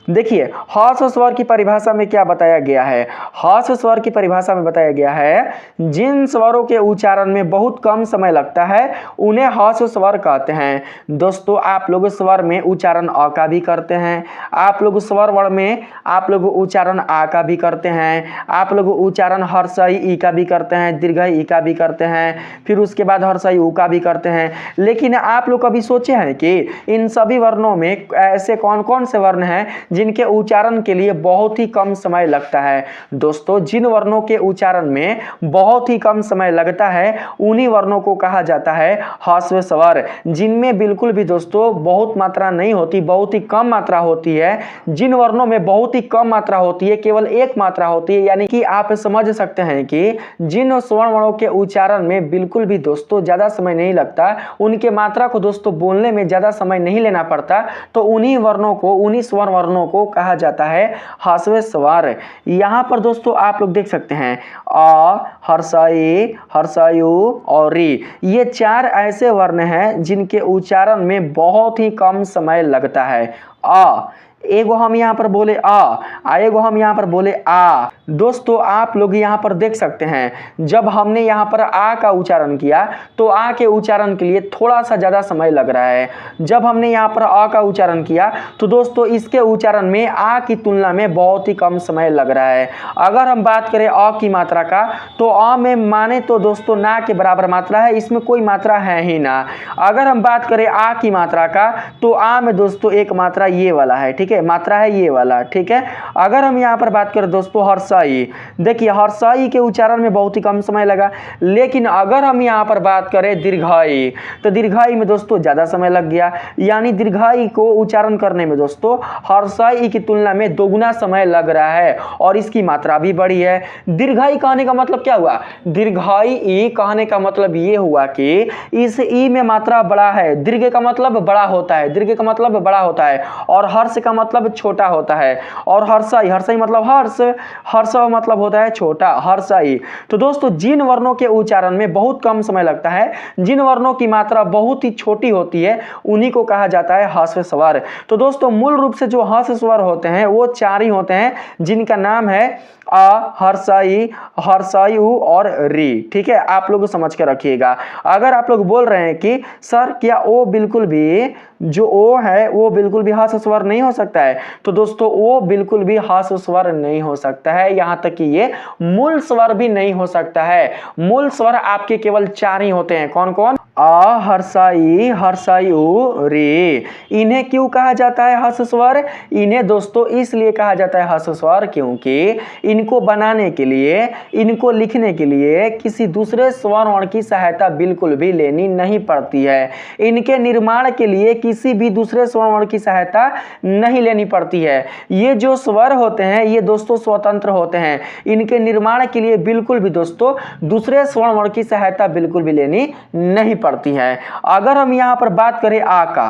देखिए ह्रस्व स्वर की परिभाषा में क्या बताया गया है। ह्रस्व स्वर की परिभाषा में बताया गया है, जिन स्वरों के उच्चारण में बहुत कम समय लगता है उन्हें ह्रस्व स्वर कहते हैं। दोस्तों आप लोग स्वर में उच्चारण अ का भी करते हैं, आप लोग स्वर वर्ण में आप लोग उच्चारण आ का भी करते हैं, आप लोग उच्चारण हर्षई ई का भी करते हैं, दीर्घई ई का भी करते हैं, फिर उसके बाद हर्षई ऊ का भी करते हैं। लेकिन आप लोग कभी सोचे हैं कि इन सभी वर्णों में ऐसे कौन कौन से वर्ण हैं जिनके उच्चारण के लिए बहुत ही कम समय लगता है। दोस्तों जिन वर्णों के उच्चारण में बहुत ही कम समय लगता है उन्हीं वर्णों को कहा जाता है ह्रस्व स्वर। जिनमें बिल्कुल भी दोस्तों बहुत मात्रा नहीं होती, बहुत ही कम मात्रा होती है, जिन वर्णों में बहुत ही कम मात्रा होती है, केवल एक मात्रा होती है, यानी कि आप समझ सकते हैं कि जिन स्वर्ण वर्णों के उच्चारण में बिल्कुल भी दोस्तों ज्यादा समय नहीं लगता, उनके मात्रा को दोस्तों बोलने में ज्यादा समय नहीं लेना पड़ता, तो उन्हीं वर्णों को, उन्हीं स्वर्ण वर्णों को कहा जाता है ह्रस्व स्वर। यहां पर दोस्तों आप लोग देख सकते हैं अ, हर्षई, हर्षयु और री, ये चार ऐसे वर्ण हैं जिनके उच्चारण में बहुत ही कम समय लगता है। अ एगो हम यहाँ पर बोले एगो हम यहाँ पर बोले आ। दोस्तों आप लोग यहाँ पर देख सकते हैं, जब हमने यहाँ पर आ का उच्चारण किया तो आ के उच्चारण के लिए थोड़ा सा ज़्यादा समय लग रहा है। जब हमने यहाँ पर आ का उच्चारण किया तो दोस्तों इसके उच्चारण में आ की तुलना में बहुत ही कम समय लग रहा है। अगर हम बात करें अ की मात्रा का, तो अ में माने तो दोस्तों ना के बराबर मात्रा है, इसमें कोई मात्रा है ही ना। अगर हम बात करें आ की मात्रा का, तो आ में दोस्तों एक मात्रा ये वाला है, ठीक है, मात्रा है ये वाला, ठीक है। अगर हम यहाँ पर बात करें दोस्तों हर्षई, देखिए हर्षई के उच्चारण में बहुत ही कम समय लगा। लेकिन अगर हम यहाँ पर बात करें दीर्घई, तो दीर्घई में दोस्तों ज्यादा समय लग गया, यानी दीर्घई को उच्चारण करने में दोस्तों हर्षई की तुलना में दोगुना समय लग रहा है और इसकी मात्रा भी बड़ी है। दीर्घई कहने का मतलब क्या हुआ, दीर्घई ई कहने का मतलब ये हुआ कि इस ई में मात्रा बड़ा है। दीर्घ का मतलब बड़ा होता है, दीर्घ का मतलब बड़ा होता है, और हर्ष का मतलब छोटा होता है, और हर्षई, हर्षई मतलब हर्ष, हर्ष मतलब होता है छोटा, हर्षई। तो दोस्तों जिन वर्णों के उच्चारण में बहुत कम समय लगता है, जिन वर्णों की मात्रा बहुत ही छोटी होती है, उन्हीं को कहा जाता है ह्रस्व स्वर। तो दोस्तों मूल रूप से जो ह्रस्व स्वर होते हैं वो चार ही होते हैं, जिनका नाम है अ, हर्षई, हर्षयु और री, ठीक है। आप लोग समझ के रखिएगा। अगर आप लोग बोल रहे हैं कि सर क्या ओ बिल्कुल भी, जो ओ है वो बिल्कुल भी ह्रस्व स्वर नहीं हो सकता है, तो दोस्तों ओ बिल्कुल भी ह्रस्व स्वर नहीं हो सकता है, यहां तक कि ये मूल स्वर भी नहीं हो सकता है। मूल स्वर आपके केवल चार ही होते हैं, कौन कौन, अ, हर्षई, हर्षयु, री। इन्हें क्यों कहा जाता है ह्रस्व स्वर, इन्हें दोस्तों इसलिए कहा जाता है ह्रस्व स्वर क्योंकि इनको बनाने के लिए, इनको लिखने के लिए किसी दूसरे स्वर्ण वर्ण की सहायता बिल्कुल भी लेनी नहीं पड़ती है। इनके निर्माण के लिए किसी भी दूसरे स्वर्ण वर्ण की सहायता नहीं लेनी पड़ती है। ये जो स्वर होते हैं ये दोस्तों स्वतंत्र होते हैं, इनके निर्माण के लिए बिल्कुल भी दोस्तों दूसरे स्वर्ण वर्ण की सहायता बिल्कुल भी लेनी नहीं पड़ती है। अगर हम यहाँ पर बात करें आ का,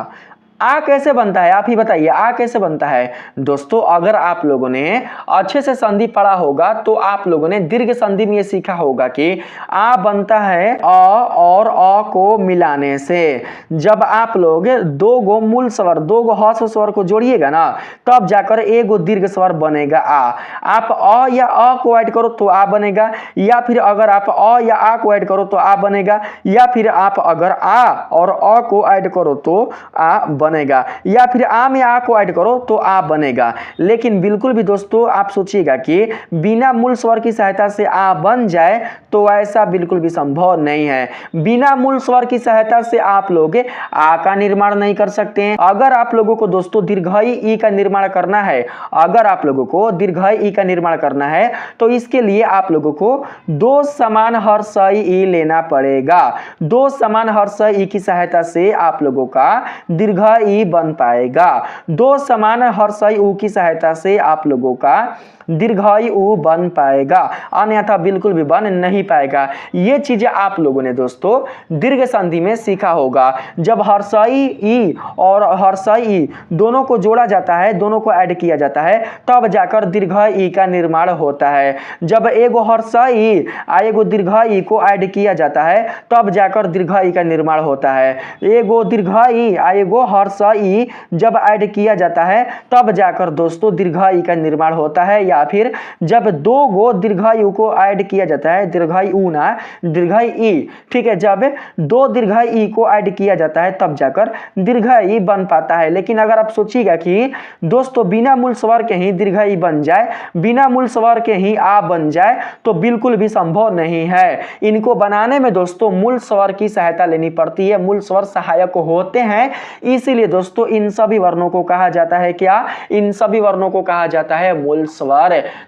आ कैसे बनता है, आप ही बताइए, आ कैसे बनता है। दोस्तों अगर आप लोगों ने अच्छे से संधि पढ़ा होगा तो आप लोगों ने दीर्घ संधि में ये सीखा होगा कि आ बनता है अ और अ को मिलाने से। जब आप लोग दो गो मूल स्वर, दो गो ह्रस्व स्वर को जोड़िएगा ना, तब जाकर एगो दीर्घ स्वर बनेगा आ। आप अ या अ को ऐड करो तो आ बनेगा, या फिर अगर आप अ या आ को ऐड करो तो आ बनेगा, या फिर आप अगर आ और अ को ऐड करो तो आ बनेगा, या फिर आ में आ को ऐड करो तो आ बनेगा। लेकिन बिल्कुल भी दोस्तों आप सोचिएगा कि बिना मूल स्वर की सहायता से आ बन जाए, तो ऐसा बिल्कुल भी संभव नहीं है। बिना मूल स्वर की सहायता से आप लोग आ का निर्माण नहीं कर सकते हैं। अगर आप लोगों को दोस्तों दीर्घाई ई का निर्माण करना है, अगर आप लोगों को दीर्घाई ई का निर्माण करना है तो इसके लिए आप लोगों को दो समान हर्षई ई लेना पड़ेगा। दो समान हर्षई ई की सहायता से आप लोगों का दीर्घाई बन पाएगा। दो समान हर्षई ऊ की सहायता से आप लोगों का दीर्घाई ऊ बन पाएगा, अन्यथा बिल्कुल भी बन नहीं पाएगा। ये चीजें आप लोगों ने दोस्तों दीर्घ संधि में सीखा होगा। जब हर्षई ई और हर्षई ई दोनों को जोड़ा जाता है, दोनों को ऐड किया जाता है, तब जाकर दीर्घाई ई का निर्माण होता है। जब एगो हर्षई आ एगो दीर्घाई को ऐड किया जाता है, तब जाकर दीर्घाई का निर्माण होता है। एगो दीर्घाई आ एगो हर्षई जब ऐड किया जाता है, तब जाकर दोस्तों दीर्घाई का निर्माण होता है। या फिर जब दो गो दीर्घाई को ऐड किया जाता है, दीर्घाई ऊ ना दीर्घाई ई, ठीक है, जब दो दीर्घाई ई को ऐड किया जाता है तब जाकर दीर्घाई बन पाता है। लेकिन अगर आप सोचिएगा कि दोस्तों बिना मूल स्वर के ही दीर्घाई बन जाए, बिना मूल स्वर के ही आ बन जाए, तो बिल्कुल भी संभव नहीं है। इनको बनाने में दोस्तों मूल स्वर की सहायता लेनी पड़ती है, मूल स्वर सहायक होते हैं। इसीलिए दोस्तों इन सभी वर्णों को कहा जाता है क्या, इन सभी वर्णों को कहा जाता है मूल स्वर।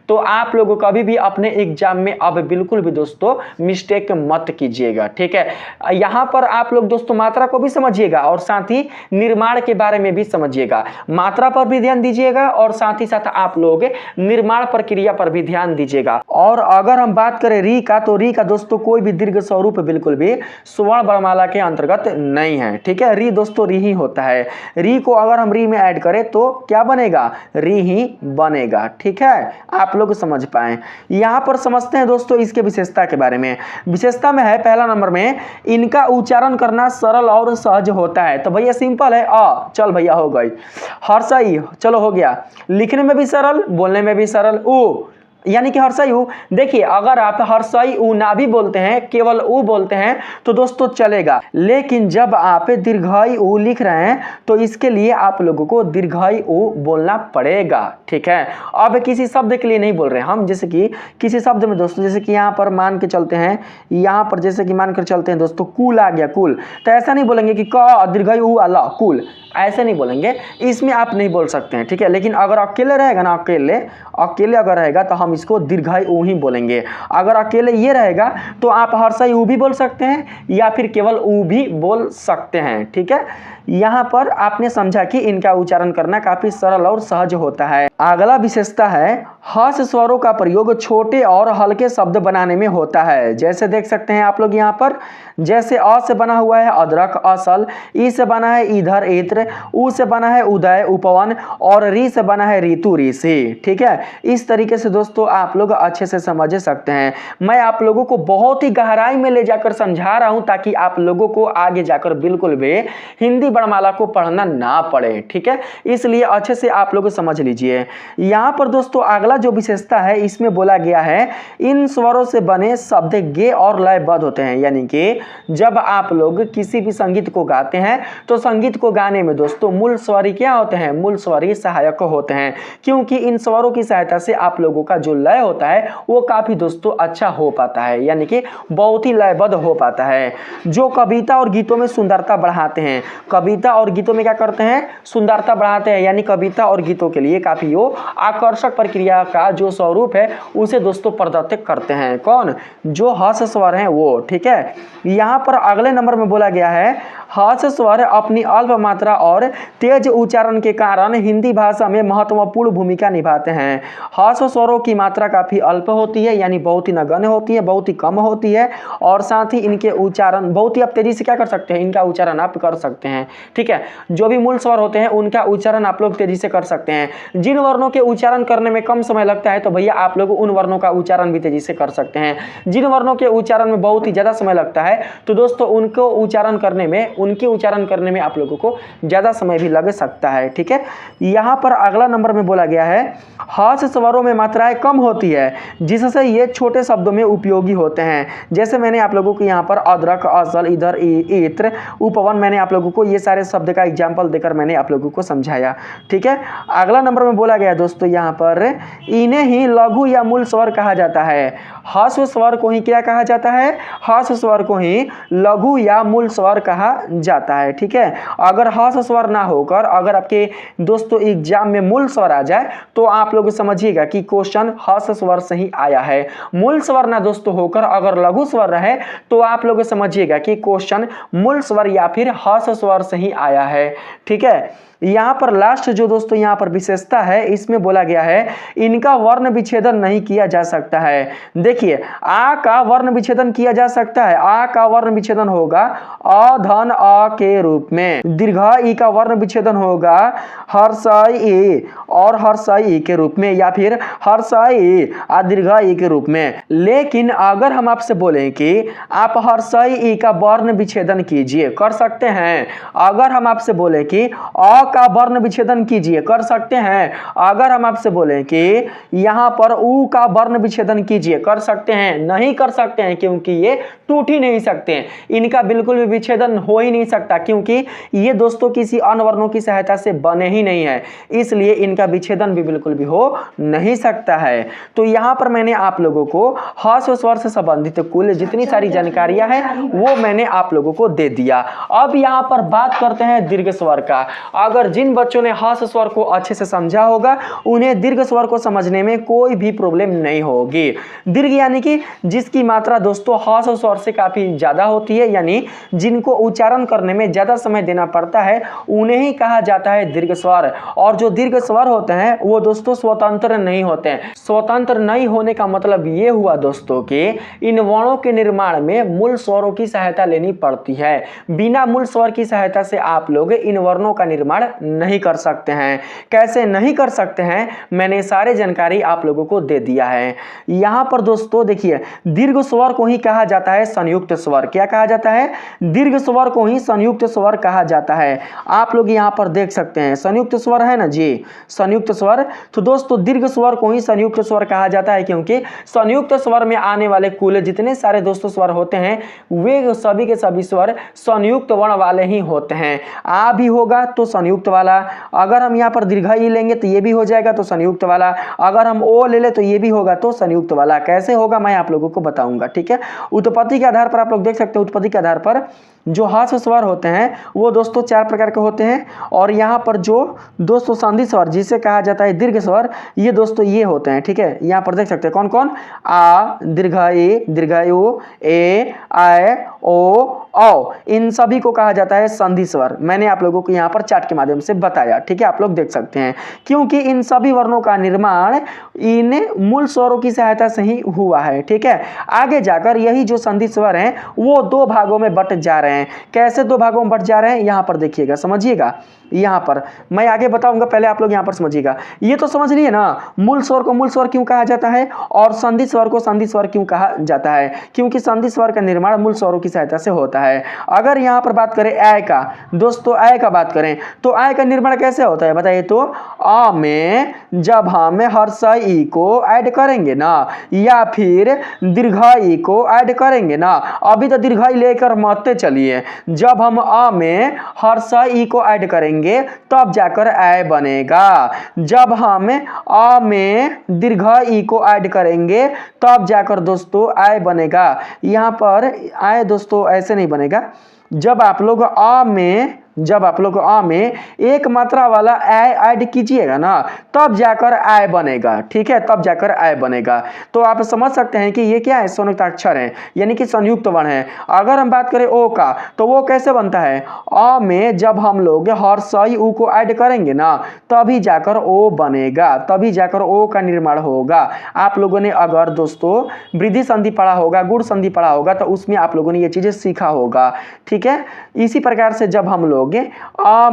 तो आप लोगों कभी भी अपने एग्जाम में अब बिल्कुल भी दोस्तों मिस्टेक मत कीजिएगा, ठीक है। यहां पर आप लोग दोस्तों मात्रा को भी समझिएगा और साथ ही निर्माण के बारे में भी समझिएगा। मात्रा पर भी ध्यान दीजिएगा और साथ ही साथ आप लोग निर्माण प्रक्रिया पर भी ध्यान दीजिएगा। और अगर हम बात करें री का, तो री का दोस्तों कोई भी दीर्घ स्वरूप बिल्कुल भी स्वर्ण वर्णमाला के अंतर्गत नहीं है, ठीक है। री दोस्तों री ही होता है। री को अगर हम री में ऐड करें तो क्या बनेगा, री ही बनेगा, ठीक है। आप लोग समझ पाए। यहां पर समझते हैं दोस्तों इसके विशेषता के बारे में। विशेषता में है पहला नंबर में इनका उच्चारण करना सरल और सहज होता है। तो भैया सिंपल है, चल भैया हो गई। हर्षई चलो हो गया, लिखने में भी सरल, बोलने में भी सरल। ऊ यानी कि हर्षई ऊ, देखिए अगर आप हर्षई ऊ ना भी बोलते हैं, केवल ऊ बोलते हैं तो दोस्तों चलेगा। लेकिन जब आप दीर्घाई ऊ लिख रहे हैं तो इसके लिए आप लोगों को दीर्घाई ऊ बोलना पड़ेगा, ठीक है। अब किसी शब्द के लिए नहीं बोल रहे हम, जैसे कि किसी शब्द में दोस्तों, जैसे कि यहाँ पर मान के चलते हैं, यहाँ पर जैसे कि मान कर चलते हैं दोस्तों, कुल आ गया कुल, तो ऐसा नहीं बोलेंगे कि क दीर्घाई ऊ अला कुल, ऐसे नहीं बोलेंगे, इसमें आप नहीं बोल सकते हैं, ठीक है। लेकिन अगर अकेले रहेगा ना, अकेले अगर रहेगा तो हम इसको दीर्घाई ऊ ही बोलेंगे। अगर अकेले ये रहेगा तो आप हर्षई ऊ भी बोल सकते हैं या फिर केवल ऊ भी बोल सकते हैं, ठीक है। यहाँ पर आपने समझा कि इनका उच्चारण करना काफी सरल और सहज होता है। अगला विशेषता है हर्ष स्वरों का प्रयोग छोटे और हल्के शब्द बनाने में होता है। जैसे देख सकते हैं आप लोग यहाँ पर, जैसे अ से बना हुआ है अदरक असल, ई से बना है इधर इत्र, उ से बना है उदय उपवन, और री से बना है ऋतु ऋषि, ठीक है। इस तरीके से दोस्तों आप लोग अच्छे से समझ सकते हैं। मैं आप लोगों को बहुत ही गहराई में ले जाकर समझा रहा हूं ताकि आप लोगों को आगे जाकर बिल्कुल भी हिंदी वर्णमाला को पढ़ना ना पड़े, ठीक है। इसलिए अच्छे से आप लोग समझ लीजिए। यहाँ पर दोस्तों अगला जो विशेषता है इसमें बोला गया है इन स्वरों से बने शब्द गे और लयबद्ध होते हैं। यानी कि जब आप लोग किसी भी संगीत को गाते हैं तो संगीत को गाने में दोस्तों मूल स्वर क्या होते हैं, मूल स्वर सहायक होते हैं, क्योंकि इन स्वरों की सहायता से आप लोगों का जो लय होता है वो काफी दोस्तों अच्छा हो पाता है, यानी कि बहुत ही लयबद्ध हो पाता है, जो कविता और गीतों में सुंदरता बढ़ाते हैं। कविता और गीतों में क्या करते हैं, सुंदरता बढ़ाते हैं, यानी कविता और गीतों के लिए काफी वो आकर्षक प्रक्रिया का जो स्वरूप है उसे दोस्तों प्रदर्शित करते हैं। कौन, जो हर्ष स्वर हैं वो, ठीक है। यहाँ पर अगले नंबर में बोला गया है ह्रस्व स्वर अपनी अल्प मात्रा और तेज उच्चारण के कारण हिंदी भाषा में महत्वपूर्ण भूमिका निभाते हैं। ह्रस्व स्वरों की मात्रा काफी अल्प होती है, यानी बहुत ही नगण्य होती है, बहुत ही कम होती है, और साथ ही इनके उच्चारण बहुत ही आप तेजी से क्या कर सकते हैं, इनका उच्चारण आप कर सकते हैं। ठीक है, जो भी मूल स्वर होते हैं उनका उच्चारण आप लोग तेजी से कर सकते हैं। जिन वर्णों के उच्चारण करने में कम समय लगता है तो भैया आप लोग उन वर्णों का उच्चारण भी तेजी से कर सकते हैं। जिन वर्णों के उच्चारण में बहुत ही ज्यादा समय लगता है तो दोस्तों उनके उच्चारण करने में आप लोगों को ज्यादा समय भी लग सकता है। ठीक है, यहां पर अगला नंबर में बोला गया है ह्रस्व स्वरों में मात्राएं कम होती है जिससे ये छोटे शब्दों में उपयोगी होते हैं। जैसे मैंने आप लोगों को यहाँ पर अदरक, असल, इधर, इत्र, उपवन, मैंने आप लोगों को ये सारे शब्द का एग्जाम्पल देकर मैंने आप लोगों को समझाया। ठीक है, अगला नंबर में बोला गया दोस्तों यहाँ पर इन्हें ही लघु या मूल स्वर कहा जाता है। ह्रस्व स्वर को ही क्या कहा जाता है, ह्रस्व स्वर को ही लघु या मूल स्वर कहा जाता है। ठीक है, अगर ह्रस्व स्वर ना होकर अगर आपके दोस्तों एग्जाम में मूल स्वर आ जाए तो आप लोग समझिएगा कि क्वेश्चन ह्रस्व स्वर से ही आया है। मूल स्वर ना दोस्तों होकर अगर लघु स्वर रहे तो आप लोग समझिएगा कि क्वेश्चन मूल स्वर या फिर ह्रस्व स्वर से ही आया है। ठीक है, यहाँ पर लास्ट जो दोस्तों यहाँ पर विशेषता है इसमें बोला गया है इनका वर्ण विच्छेदन नहीं किया जा सकता है। देखिए, आ का वर्ण विच्छेदन किया जा सकता है। आ का वर्ण विच्छेदन होगा अधन अ के रूप में। दीर्घ ई का वर्ण विच्छेदन होगा हर्षई ए और हर्षई ई के रूप में, या फिर हर्षई आ दीर्घ ई के रूप में। लेकिन अगर हम आपसे बोलें कि आप हर्षई ई का वर्ण विच्छेदन कीजिए, कर सकते हैं। अगर हम आपसे बोले कि अ का वर्ण विच्छेदन कीजिए, कर सकते हैं। अगर हम आपसे बोलें कि यहां पर उ का वर्ण विच्छेदन कीजिए, कर सकते हैं। नहीं कर सकते हैं क्योंकि ये टूट ही नहीं सकते हैं, इनका बिल्कुल भी विच्छेदन हो ही नहीं सकता क्योंकि ये दोस्तों किसी अन्य वर्णों की सहायता से बने ही नहीं है, इसलिए इनका विच्छेदन भी बिल्कुल भी हो नहीं सकता है। तो यहां पर मैंने आप लोगों को ह्रस्व स्वर से संबंधित कुल जितनी सारी जानकारियां हैं वो मैंने आप लोगों को दे दिया। अब यहां पर बात करते हैं दीर्घ स्वर का। अगर जिन बच्चों ने ह्रस्व स्वर को अच्छे से समझा होगा उन्हें दीर्घ स्वर को समझने में कोई भी प्रॉब्लम नहीं होगी। दीर्घ यानी कि जिसकी मात्रा दोस्तों ह्रस्व स्वर से काफी ज्यादा होती है, यानी जिनको उच्चारण करने में ज्यादा समय देना पड़ता है उन्हें ही कहा जाता है दीर्घ स्वर। और जो दीर्घ स्वर होते हैं वो दोस्तों स्वतंत्र नहीं होते हैं। स्वतंत्र नहीं होने का मतलब ये हुआ दोस्तों कि इन वर्णों के निर्माण में मूल स्वरों की सहायता लेनी पड़ती है। बिना मूल स्वर की सहायता से आप लोग इन वर्णों का निर्माण नहीं कर सकते हैं। कैसे नहीं कर सकते हैं, मैंने सारे जानकारी आप लोगों को दे दिया है। यहां पर दोस्तों देखिए, दीर्घ स्वर को ही कहा जाता है संयुक्त स्वर। क्या कहा जाता है, दीर्घ स्वर को ही संयुक्त स्वर कहा जाता है। आप लोग यहां पर देख सकते हैं संयुक्त स्वर है ना जी, संयुक्त स्वर। तो दोस्तों दीर्घ स्वर को ही संयुक्त स्वर कहा जाता है क्योंकि संयुक्त स्वर में आने वाले कुल जितने सारे दोस्तों स्वर होते हैं वे सभी के सभी स्वर संयुक्त वर्ण वाले ही होते हैं। आ भी होगा तो संयुक्त वाला, अगर हम यहाँ पर दीर्घ ई लेंगे तो ये भी हो जाएगा तो संयुक्त वाला, अगर हम ओ ले ले तो ये भी होगा तो संयुक्त वाला। कैसे होगा मैं आप लोगों को बताऊंगा। ठीक है, उत्पत्ति के आधार पर आप लोग देख सकते हैं, उत्पत्ति के आधार पर जो ह्रस्व स्वर होते हैं वो दोस्तों 4 प्रकार के होते हैं, और यहाँ पर जो दोस्तों संधि स्वर जिसे कहा जाता है दीर्घ स्वर, ये दोस्तों ये होते हैं। ठीक है, यहाँ पर देख सकते हैं कौन कौन, आ, दीर्घ ए, दीर्घ ओ, ए, आय, ओ, औ, इन सभी को कहा जाता है संधि स्वर। मैंने आप लोगों को यहाँ पर चार्ट के माध्यम से बताया। ठीक है, आप लोग देख सकते हैं क्योंकि इन सभी वर्णों का निर्माण इन मूल स्वरों की सहायता से ही हुआ है। ठीक है, आगे जाकर यही जो संधि स्वर हैं वो 2 भागों में बट जा रहे हैं। कैसे 2 भागों में बट जा रहे हैं, यहाँ पर देखिएगा, समझिएगा। यहाँ पर मैं आगे बताऊंगा, पहले आप लोग यहाँ पर समझिएगा। ये तो समझ लिए ना, मूल स्वर को मूल स्वर क्यों कहा जाता है और संधि स्वर को संधि स्वर क्यों कहा जाता है, क्योंकि संधि स्वर का निर्माण मूल स्वरों की सहायता से होता है। अगर यहाँ पर बात करें आय का, दोस्तों आय का बात करें तो आय का निर्माण कैसे होता है बताइए तो, आ में जब हम हर्षई ई को ऐड करेंगे ना, या फिर दीर्घई को ऐड करेंगे ना, अभी तो दीर्घई लेकर मत चलिए, जब हम आ में हर्षई ई को ऐड करेंगे तब जाकर आय बनेगा। जब हम आ में दीर्घ ई को ऐड करेंगे तब जाकर दोस्तों आय बनेगा। यहाँ पर आय दोस्तों ऐसे नहीं बनेगा, जब आप लोग आ में जब आप लोग अ में एक मात्रा वाला ए ऐड कीजिएगा ना, तब जाकर आय बनेगा, ठीक है, तब जाकर आय बनेगा। तो आप समझ सकते हैं कि ये क्या है, संयुक्ताक्षर है, यानी कि संयुक्त वर्ण है। अगर हम बात करें ओ का, तो वो कैसे बनता है, अ में जब हम लोग हर्षई उ को ऐड करेंगे ना, तभी जाकर ओ बनेगा, तभी जाकर ओ का निर्माण होगा। आप लोगों ने अगर दोस्तों वृद्धि संधि पढ़ा होगा, गुण संधि पढ़ा होगा, तो उसमें आप लोगों ने ये चीजें सीखा होगा, ठीक है। इसी प्रकार से जब हम लोग अ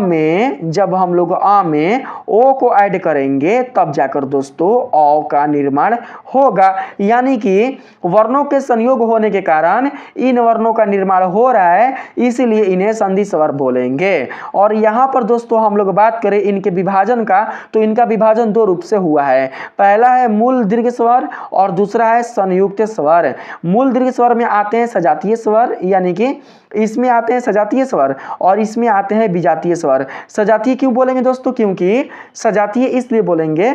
में ओ को ऐड करेंगे, तब जाकर दोस्तों औ का निर्माण होगा। यानी कि वर्णों के संयोग होने के कारण इन वर्णों का निर्माण हो रहा है, इसलिए इन्हें संधि स्वर बोलेंगे। और यहाँ पर दोस्तों हम लोग बात करें इनके विभाजन का, तो इनका विभाजन दो रूप से हुआ है। पहला है मूल दीर्घ स्वर और दूसरा है संयुक्त स्वर। मूल दीर्घ स्वर में आते हैं सजातीय स्वर, यानी कि इसमें आते हैं सजातीय स्वर और इसमें आते हैं विजातीय स्वर। सजातीय क्यों बोलेंगे दोस्तों, क्योंकि सजातीय इसलिए बोलेंगे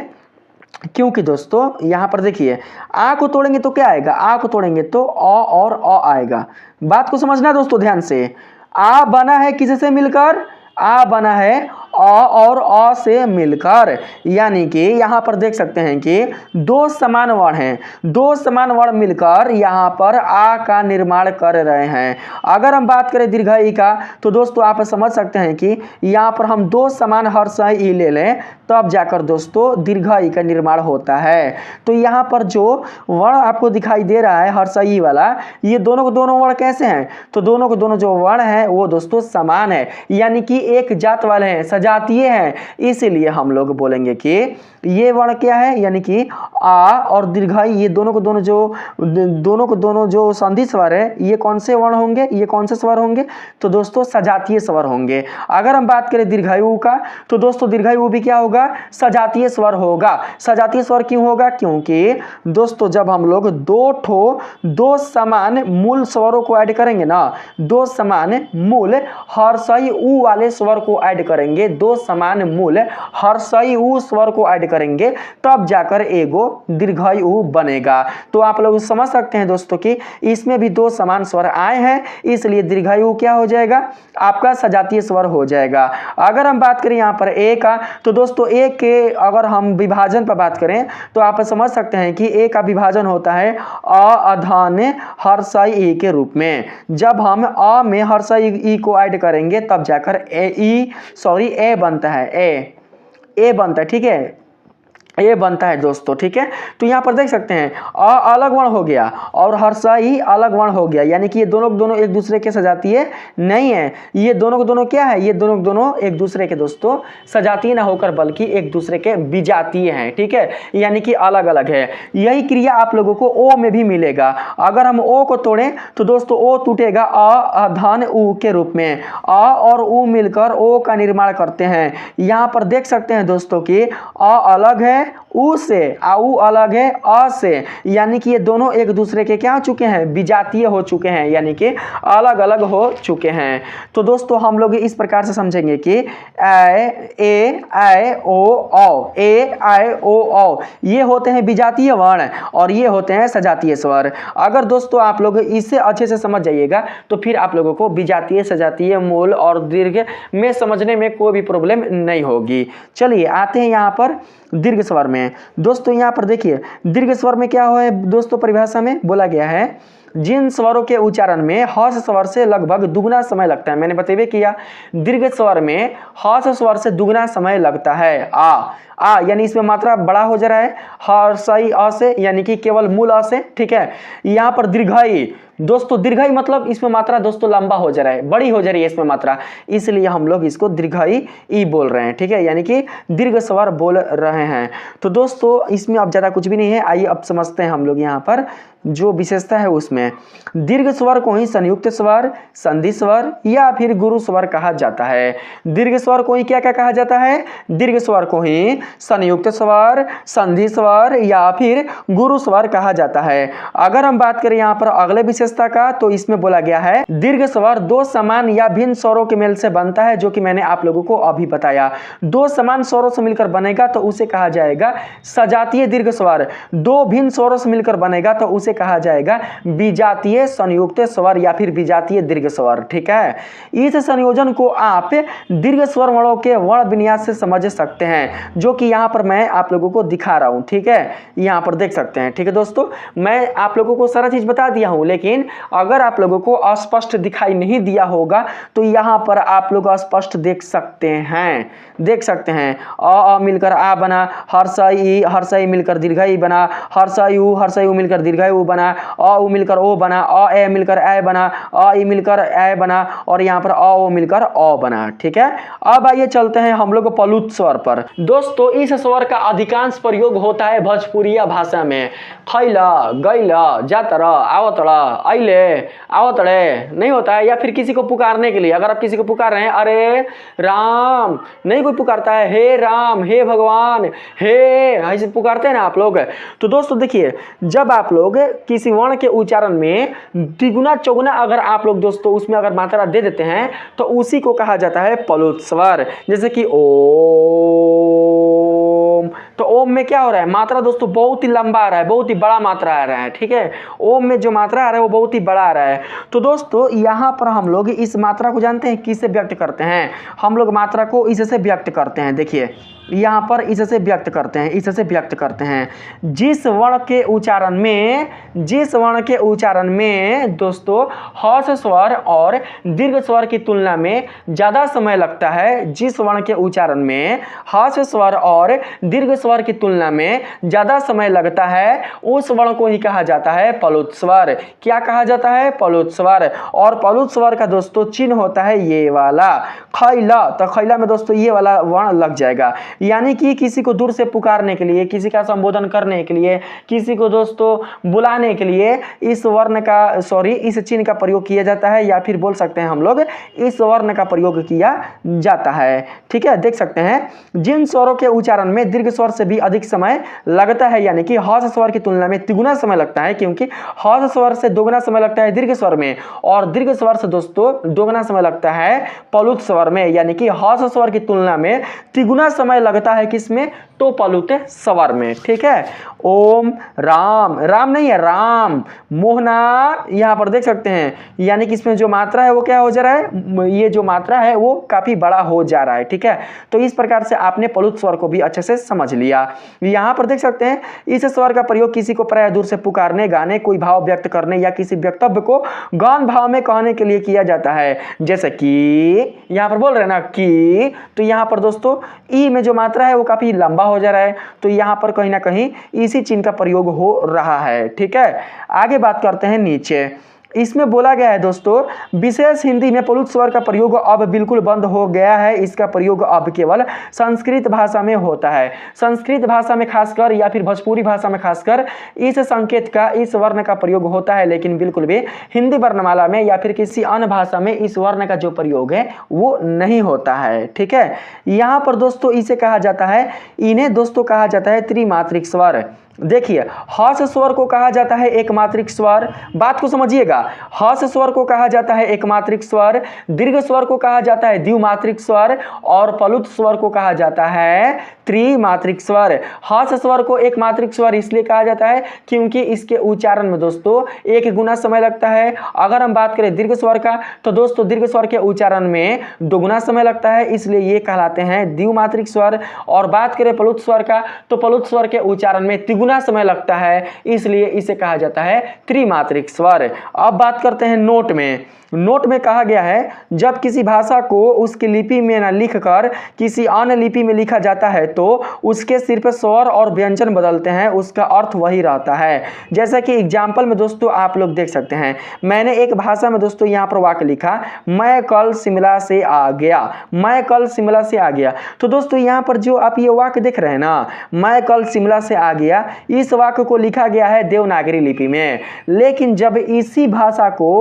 क्योंकि दोस्तों यहां पर देखिए, आ को तोड़ेंगे तो क्या आएगा, आ को तोड़ेंगे तो अ और अ आएगा। बात को समझना दोस्तों ध्यान से। आ बना है किससे मिलकर, आ बना है अ और अ से मिलकर, यानी कि यहां पर देख सकते हैं कि दो समान वर्ण हैं, दो समान वर्ण मिलकर यहां पर आ का निर्माण कर रहे हैं। अगर हम बात करें दीर्घई का, तो दोस्तों आप समझ सकते हैं कि यहां पर हम दो समान हर्षई ई ले लें, तब जाकर दोस्तों दीर्घई का निर्माण होता है। तो यहां पर जो वर्ण आपको दिखाई दे रहा है हर्षई वाला, ये दोनों को दोनों वर्ण कैसे हैं, तो दोनों को दोनों जो वर्ण है वो दोस्तों समान है, यानी कि एक जात वाले हैं, सजातीय हैं। इसीलिए हम लोग बोलेंगे कि ये वर्ण क्या है, यानी कि आ और दीर्घई, ये दोनों को दोनों जो संधि स्वर है, ये कौन से वर्ण होंगे, ये कौन से स्वर होंगे, तो दोस्तों सजातीय स्वर होंगे। अगर हम बात करें दीर्घायु का, तो दोस्तों दीर्घायु भी क्या होगा, सजातीय स्वर होगा। सजातीय स्वर क्यों होगा, क्योंकि दोस्तों जब हम लोग दो समान मूल स्वरों को ऐड करेंगे ना, दो समान मूल हर्षई उ वाले स्वर को ऐड करेंगे, दो समान मूल हर्षई उ स्वर को ऐड करेंगे, तब जाकर एगो दीर्घई उ बनेगा। तो आप लोग समझ सकते हैं दोस्तों कि इसमें भी दो समान स्वर आए हैं, इसलिए दीर्घई उ क्या हो जाएगा, आपका सजातीय स्वर हो जाएगा। अगर हम बात करें यहाँ पर ए का, तो दोस्तों ए के अगर हम विभाजन पर बात करें, तो आप समझ सकते हैं कि ए का विभाजन होता है अधान हर्षई ई के रूप में। जब हम अ में हर्षई ई को ऐड करेंगे, तब जाकर ए बनता है, ए बनता है, ठीक है, ये बनता है दोस्तों, ठीक है। तो यहाँ पर देख सकते हैं अ अलग वर्ण हो गया और हर्षई अलग वर्ण हो गया, यानी कि ये दोनों एक दूसरे के सजातीय नहीं है। ये दोनों क्या है, ये दोनों एक दूसरे के दोस्तों सजातीय ना होकर बल्कि एक दूसरे के विजातीय हैं, ठीक है, यानी कि अलग अलग है। यही क्रिया आप लोगों को ओ में भी मिलेगा। अगर हम ओ को तोड़ें तो दोस्तों ओ टूटेगा अधान उ के रूप में, अ और उ मिलकर ओ का निर्माण करते हैं। यहाँ पर देख सकते हैं दोस्तों कि अ अलग है उ से, उ अलग है अ से, यानी कि ये दोनों एक दूसरे के क्या हो चुके हैं, विजातीय हो चुके हैं, यानी कि अलग अलग हो चुके हैं। तो दोस्तों हम लोग इस प्रकार से समझेंगे कि ए आई ओ औ, ए आई ओ औ ये होते हैं विजातीय वर्ण और ये होते हैं सजातीय स्वर। अगर दोस्तों आप लोग इसे अच्छे से समझ जाइएगा, तो फिर आप लोगों को विजातीय, सजातीय, मूल और दीर्घ में समझने में कोई भी प्रॉब्लम नहीं होगी। चलिए आते हैं यहाँ पर दीर्घ स्वर में। दोस्तों यहाँ पर देखिए दीर्घ स्वर में क्या है दोस्तों, परिभाषा में बोला गया है जिन स्वरों के उच्चारण में हर्ष स्वर से लगभग दुगना समय लगता है। मैंने बतेवे किया दीर्घ स्वर में हर्ष स्वर से दुगना समय लगता है। आ यानी इसमें मात्रा बड़ा हो जा रहा है हर्षई अ से, यानी कि केवल मूल अ से, ठीक है। यहाँ पर दीर्घई, दोस्तों दीर्घई मतलब इसमें मात्रा दोस्तों लंबा हो जा रहा है, बड़ी हो जा रही है इसमें मात्रा, इसलिए हम लोग इसको दीर्घई ई बोल रहे हैं, ठीक है, यानी कि दीर्घ स्वर बोल रहे हैं। तो दोस्तों इसमें अब ज़्यादा कुछ भी नहीं है, आइए अब समझते हैं हम लोग यहाँ पर जो विशेषता है उसमें। दीर्घ स्वर को ही संयुक्त स्वर, संधि स्वर या फिर गुरु स्वर कहा जाता है। दीर्घ स्वर को ही क्या क्या कहा जाता है, दीर्घ स्वर को ही संयुक्त स्वर, संधि स्वर या फिर गुरु स्वर कहा जाता है। अगर हम बात करें यहाँ पर अगले विशेषता का, तो इसमें बोला गया है दीर्घ स्वर दो समान या भिन्न स्वरों के मेल से बनता है, जो कि मैंने आप लोगों को अभी बताया। दो समान स्वरों से मिलकर बनेगा तो उसे कहा जाएगा सजातीय दीर्घ स्वर, दो भिन्न स्वरों से मिलकर बनेगा तो उसे कहा जाएगा विजातीय संयुक्त स्वर या फिर विजातीय दीर्घ स्वर। ठीक है, इस संयोजन को आप दीर्घ स्वर वर्णों के वर्ण विन्यास से समझ सकते हैं, जो कि यहाँ पर मैं आप लोगों को दिखा रहा हूँ। ठीक है, यहाँ पर देख सकते हैं। ठीक है दोस्तों, मैं आप लोगों को सारा चीज बता दिया हूँ, लेकिन अगर आप लोगों को अस्पष्ट दिखाई नहीं दिया होगा तो यहाँ पर आप लोग अस्पष्ट देख सकते हैं, देख सकते हैं। अ मिलकर आ बना, हर्ष ई मिलकर दीर्घ ई बना, हर्ष यू मिलकर दीर्घ यू बना, अ उ मिलकर ओ बना, अ ए मिलकर ए बना, अ ई मिलकर ए बना, और यहाँ पर अ ओ मिलकर अ बना। ठीक है, अब आइए चलते हैं हम लोग पलुत स्वर पर। दोस्तों, इस स्वर का अधिकांश प्रयोग होता है भोजपुरिया भाषा में। खैला, गैला, जातरा, आवतड़ा, आइले, आवतड़े नहीं होता है, या फिर किसी को पुकारने के लिए, अगर आप किसी को पुकार रहे हैं, अरे राम, नहीं कोई पुकारता है हे राम, हे भगवान, हे, ऐसे पुकारते हैं ना आप लोग। तो दोस्तों देखिए, जब आप लोग किसी वर्ण के उच्चारण में तिगुना चौगुना अगर आप लोग दोस्तों उसमें अगर मात्रा दे देते हैं तो उसी को कहा जाता है पलुत स्वर। जैसे कि ओम, तो ओम में क्या हो रहा है, मात्रा दोस्तों बहुत ही लंबा आ रहा है, बहुत ही बड़ा मात्रा आ रहा है। ठीक है, ओम में जो मात्रा आ रहा है वो बहुत ही बड़ा आ रहा है। तो दोस्तों यहाँ पर हम लोग इस मात्रा को जानते हैं किससे व्यक्त करते हैं, हम लोग मात्रा को इससे व्यक्त करते हैं। देखिए यहाँ पर इससे व्यक्त करते हैं, इससे व्यक्त करते हैं। जिस वर्ण के उच्चारण में दोस्तों हर्ष स्वर और दीर्घ स्वर की तुलना में ज्यादा समय लगता है, जिस वर्ण के उच्चारण में हर्ष स्वर और दीर्घ स्वर की तुलना में ज्यादा समय लगता है, उस वर्ण को ही कहा जाता है पलुत स्वर। क्या कहा जाता है, पलुत स्वर। और पलुत स्वर का दोस्तों चिन्ह होता है ये वाला खैला, तो खैला में दोस्तों ये वाला वर्ण लग जाएगा। यानी कि किसी को दूर से पुकारने के लिए, किसी का संबोधन करने के लिए, किसी को दोस्तों बुलाने के लिए इस वर्ण का इस चिन्ह का प्रयोग किया जाता है, या फिर बोल सकते हैं हम लोग इस वर्ण का प्रयोग किया जाता है। ठीक है, देख सकते हैं जिन स्वरों के उच्चारण में दीर्घ स्वर से भी अधिक समय लगता है, यानी कि हर्ष स्वर की तुलना में तिगुना समय लगता है, क्योंकि हर्ष स्वर से दोगुना समय लगता है दीर्घ स्वर में, और दीर्घ स्वर से दोस्तों दोगुना समय लगता है पलुत स्वर में, यानी कि हर्ष स्वर की तुलना में तिगुना समय लगता है किसमें, तो पलुत स्वर में। ठीक है, ओम राम, राम नहीं है राम, मोहना, यहां पर देख सकते हैं, यानी कि इसमें जो मात्रा है वो क्या हो जा रहा है, ये जो मात्रा है वो काफी बड़ा हो जा रहा है। ठीक है, तो इस प्रकार से आपने पलुत स्वर को भी अच्छे से समझ लिया। यहां पर देख सकते हैं इस स्वर का प्रयोग किसी को प्राय दूर से पुकारने, गाने, कोई भाव व्यक्त करने या किसी वक्तव्य को गौण भाव में कहने के लिए किया जाता है। जैसे कि यहां पर बोल रहे हैं ना कि, तो यहां पर दोस्तों ई में जो मात्रा है वो काफी लंबा हो जा रहा है, तो यहां पर कहीं ना कहीं इसी चिन्ह का प्रयोग हो रहा है। ठीक है, आगे बात करते हैं नीचे। इसमें बोला गया है दोस्तों विशेष हिंदी में पलुत स्वर का प्रयोग अब बिल्कुल बंद हो गया है, इसका प्रयोग अब केवल संस्कृत भाषा में होता है। संस्कृत भाषा में खासकर या फिर भोजपुरी भाषा में खासकर इस संकेत का, इस वर्ण का प्रयोग होता है, लेकिन बिल्कुल भी हिंदी वर्णमाला में या फिर किसी अन्य भाषा में इस वर्ण का जो प्रयोग है वो नहीं होता है। ठीक है, यहाँ पर दोस्तों इसे कहा जाता है, इन्हें दोस्तों कहा जाता है त्रिमात्रिक स्वर। देखिए हर्ष स्वर को कहा जाता है एकमात्रिक स्वर, बात को समझिएगा, हर्ष स्वर को कहा जाता है एकमात्रिक स्वर, दीर्घ स्वर को कहा जाता है द्विमात्रिक स्वर, और पलुत स्वर को कहा जाता है त्रिमात्रिक स्वर। हर्ष स्वर को एकमात्रिक स्वर इसलिए कहा जाता है क्योंकि इसके उच्चारण में दोस्तों एक गुना समय लगता है। अगर हम बात करें दीर्घ स्वर का, तो दोस्तों दीर्घ स्वर के उच्चारण में दोगुना समय लगता है, इसलिए ये कहलाते हैं द्विमात्रिक स्वर। और बात करें पलुत स्वर का, तो पलुत स्वर के उच्चारण में तिगुना समय लगता है, इसलिए इसे कहा जाता है त्रिमात्रिक स्वर। अब बात करते हैं नोट में। नोट में कहा गया है जब किसी भाषा को उसकी लिपि में न लिखकर किसी अन्य लिपि में लिखा जाता है तो उसके सिर्फ स्वर और व्यंजन बदलते हैं, उसका अर्थ वही रहता है। जैसा कि एग्जाम्पल में दोस्तों आप लोग देख सकते हैं, मैंने एक भाषा में दोस्तों यहाँ पर वाक्य लिखा, मैं कल शिमला से आ गया, मैं कल शिमला से आ गया। तो दोस्तों यहाँ पर जो आप ये वाक्य देख रहे हैं ना, मैं कल शिमला से आ गया, इस वाक्य को लिखा गया है देवनागरी लिपि में। लेकिन जब इसी भाषा को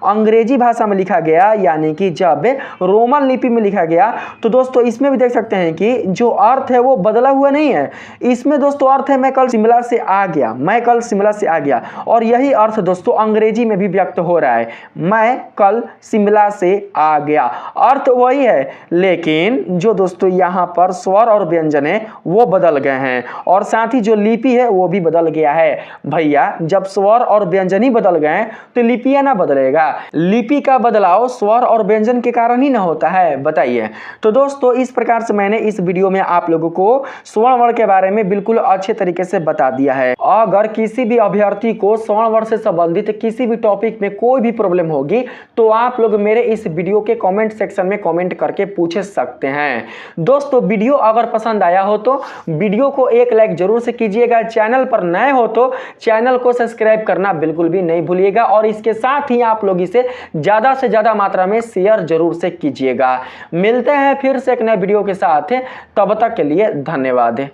अंग्रेजी भाषा में लिखा गया, यानी कि जब रोमन लिपि में लिखा गया, तो दोस्तों इसमें भी देख सकते हैं कि जो अर्थ है वो बदला हुआ नहीं है। इसमें दोस्तों अर्थ है मैं कल शिमला से आ गया, मैं कल शिमला से आ गया। और यही अर्थ दोस्तों अंग्रेजी में भी व्यक्त हो रहा है, मैं कल शिमला से आ गया। अर्थ वही है, लेकिन जो दोस्तों यहाँ पर स्वर और व्यंजन है वो बदल गए हैं, और साथ ही जो लिपि है वो भी बदल गया है। भैया जब स्वर और व्यंजन ही बदल गए तो लिपियां ना बदलेगा? लिपि का बदलाव स्वर और व्यंजन के कारण ही ना होता है, बताइए। तो दोस्तों इस प्रकार से मैंने इस वीडियो में आप लोगों को स्वर्ण वर्ण के बारे में बिल्कुल अच्छे तरीके से बता दिया है। अगर किसी भी अभ्यर्थी को स्वर्ण वर्ण से संबंधित किसी भी टॉपिक में कोई भी प्रॉब्लम होगी तो आप लोग मेरे इस वीडियो के कमेंट सेक्शन में कमेंट करके पूछ सकते हैं। दोस्तों वीडियो अगर पसंद आया हो तो वीडियो को एक लाइक जरूर से कीजिएगा। चैनल पर नए हो तो चैनल को सब्सक्राइब करना बिल्कुल भी नहीं भूलिएगा, और इसके साथ ही आप लोग इसे ज्यादा से ज्यादा मात्रा में शेयर जरूर से कीजिएगा। मिलते हैं फिर से एक नए वीडियो के साथ, तब तक के लिए धन्यवाद।